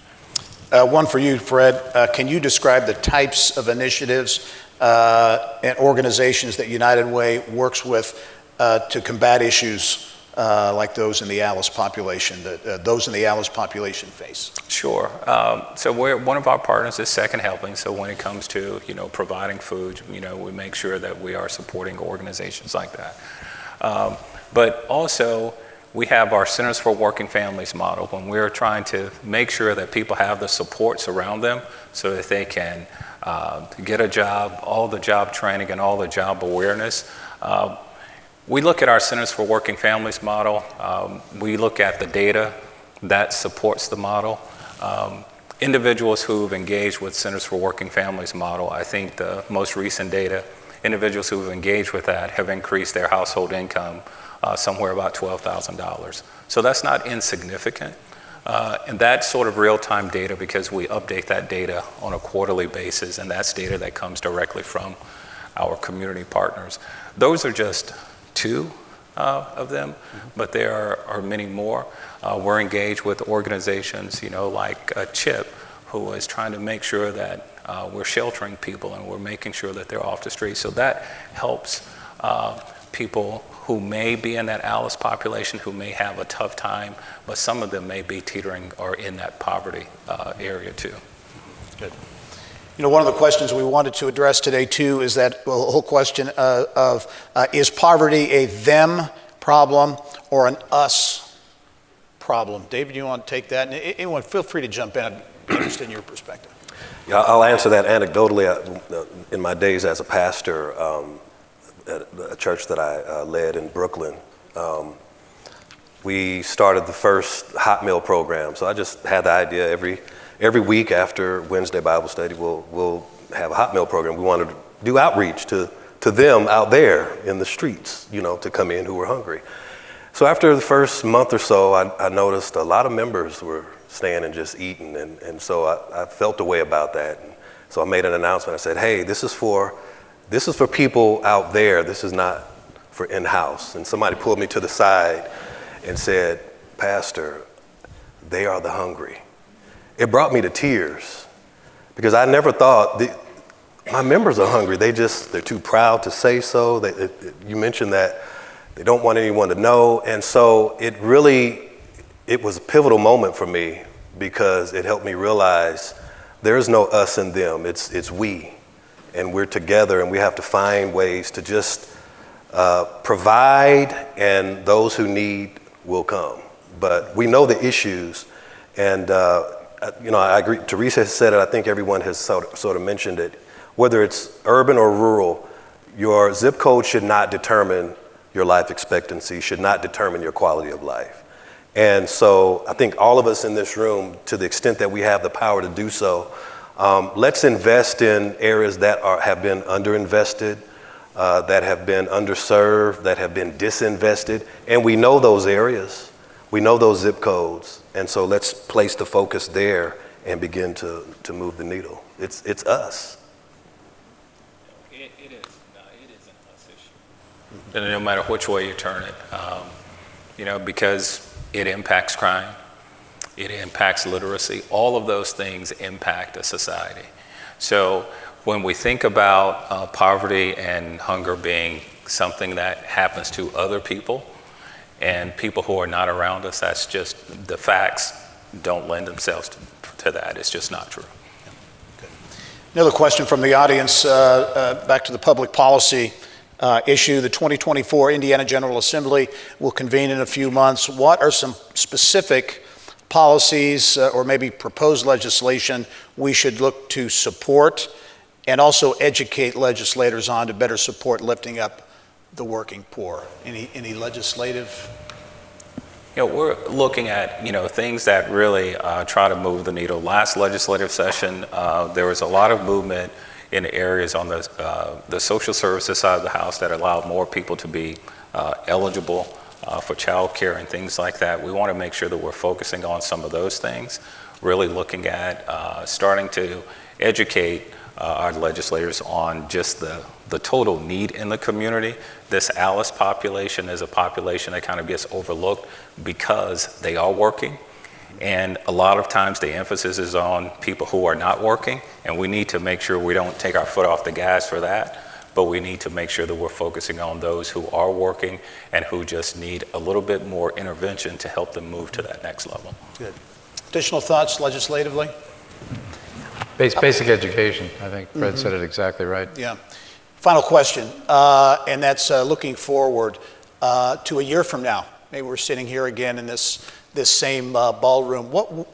One for you, Fred. Can you describe the types of initiatives and organizations that United Way works with to combat issues like those in the ALICE population, those in the ALICE population face? Sure. So one of our partners is Second Helping. So when it comes to providing food, we make sure that we are supporting organizations like that. But also we have our Centers for Working Families model when we're trying to make sure that people have the supports around them so that they can get a job, all the job training and all the job awareness. We look at our Centers for Working Families model. We look at the data that supports the model. Individuals who've engaged with Centers for Working Families model, I think the most recent data, individuals who've engaged with that have increased their household income somewhere about $12,000. So that's not insignificant. And that's sort of real-time data because we update that data on a quarterly basis, and that's data that comes directly from our community partners. Those are just two of them, but there are many more. We're engaged with organizations, like CHIP, who is trying to make sure that we're sheltering people and we're making sure that they're off the street. So that helps people who may be in that ALICE population who may have a tough time, but some of them may be teetering or in that poverty area too. Good. You know, one of the questions we wanted to address today too is that whole question of is poverty a them problem or an us problem? David, you want to take that? And anyone, feel free to jump in. I'd be interested in your perspective. Yeah, I'll answer that anecdotally. In my days as a pastor at a church that I led in Brooklyn, we started the first hot meal program. So I just had the idea every week after Wednesday Bible study, we'll have a hot meal program. We wanted to do outreach to them out there in the streets, you know, to come in who were hungry. So after the first month or so, I noticed a lot of members were staying and just eating, and so I felt a way about that. And so I made an announcement. I said, hey, this is for people out there. This is not for in-house. And somebody pulled me to the side and said, Pastor, they are the hungry. It brought me to tears because I never thought my members are hungry. They're too proud to say so. You mentioned that they don't want anyone to know. And so it was a pivotal moment for me because it helped me realize there is no us and them. It's we, and we're together, and we have to find ways to just provide, and those who need will come. But we know the issues, and you know, I agree. Theresa has said it. I think everyone has sort of mentioned it. Whether it's urban or rural, your zip code should not determine your life expectancy, should not determine your quality of life. And so I think all of us in this room, to the extent that we have the power to do so, let's invest in areas that have been underinvested, that have been underserved, that have been disinvested. And we know those areas. We know those zip codes. And so let's place the focus there and begin to move the needle. It's us. It is an us issue. And no matter which way you turn it, you know, because it impacts crime, it impacts literacy. All of those things impact a society. So when we think about poverty and hunger being something that happens to other people and people who are not around us, that's just, the facts don't lend themselves to that. It's just not true. Another question from the audience, back to the public policy issue. The 2024 Indiana General Assembly will convene in a few months. What are some specific policies or maybe proposed legislation we should look to support and also educate legislators on to better support lifting up the working poor? Any legislative? You know, we're looking at, you know, things that really try to move the needle. Last legislative session, there was a lot of movement in areas on the social services side of the house that allowed more people to be eligible for child care and things like that. We want to make sure that we're focusing on some of those things, really looking at starting to educate our legislators on just the total need in the community. This ALICE population is a population that kind of gets overlooked because they are working. And a lot of times the emphasis is on people who are not working, and we need to make sure we don't take our foot off the gas for that, but we need to make sure that we're focusing on those who are working and who just need a little bit more intervention to help them move to that next level. Good. Additional thoughts legislatively? Basic education. I think Fred said it exactly right. Yeah. Final question, and that's looking forward to a year from now. Maybe we're sitting here again in this same ballroom. What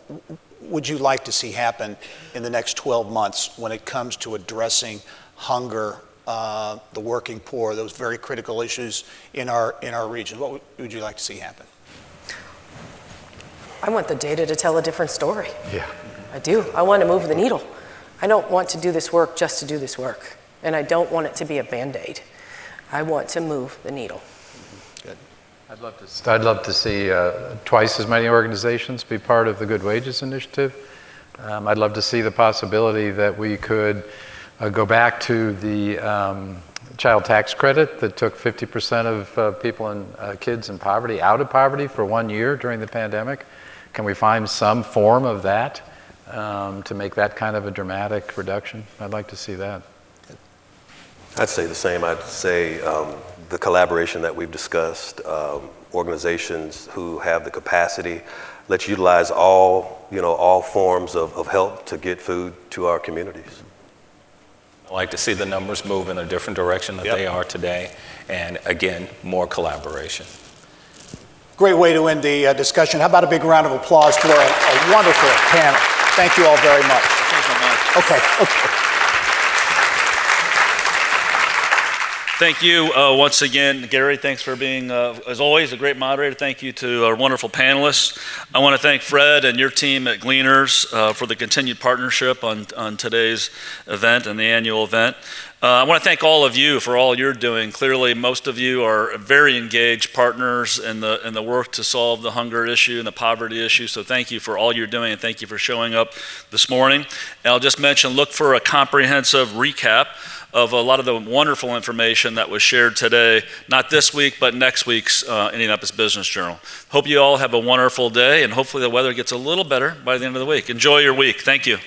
would you like to see happen in the next 12 months when it comes to addressing hunger, the working poor, those very critical issues in our region? What would you like to see happen? I want the data to tell a different story. Yeah. I do. I want to move the needle. I don't want to do this work just to do this work. And I don't want it to be a Band-Aid. I want to move the needle. Good. I'd love to see twice as many organizations be part of the Good Wages Initiative. I'd love to see the possibility that we could go back to the child tax credit that took 50% of people and kids in poverty out of poverty for 1 year during the pandemic. Can we find some form of that to make that kind of a dramatic reduction? I'd like to see that. I'd say the same. I'd say the collaboration that we've discussed, organizations who have the capacity, let's utilize all forms of help to get food to our communities. I like to see the numbers move in a different direction that they are today, and again, more collaboration. Great way to end the discussion. How about a big round of applause for a wonderful panel? Thank you all very much. Okay. Thank you once again, Gerry. Thanks for being, as always, a great moderator. Thank you to our wonderful panelists. I want to thank Fred and your team at Gleaners for the continued partnership on today's event and the annual event. I want to thank all of you for all you're doing. Clearly, most of you are very engaged partners in the work to solve the hunger issue and the poverty issue. So thank you for all you're doing, and thank you for showing up this morning. And I'll just mention, look for a comprehensive recap of a lot of the wonderful information that was shared today, not this week, but next week's Indianapolis Business Journal. Hope you all have a wonderful day, and hopefully the weather gets a little better by the end of the week. Enjoy your week. Thank you.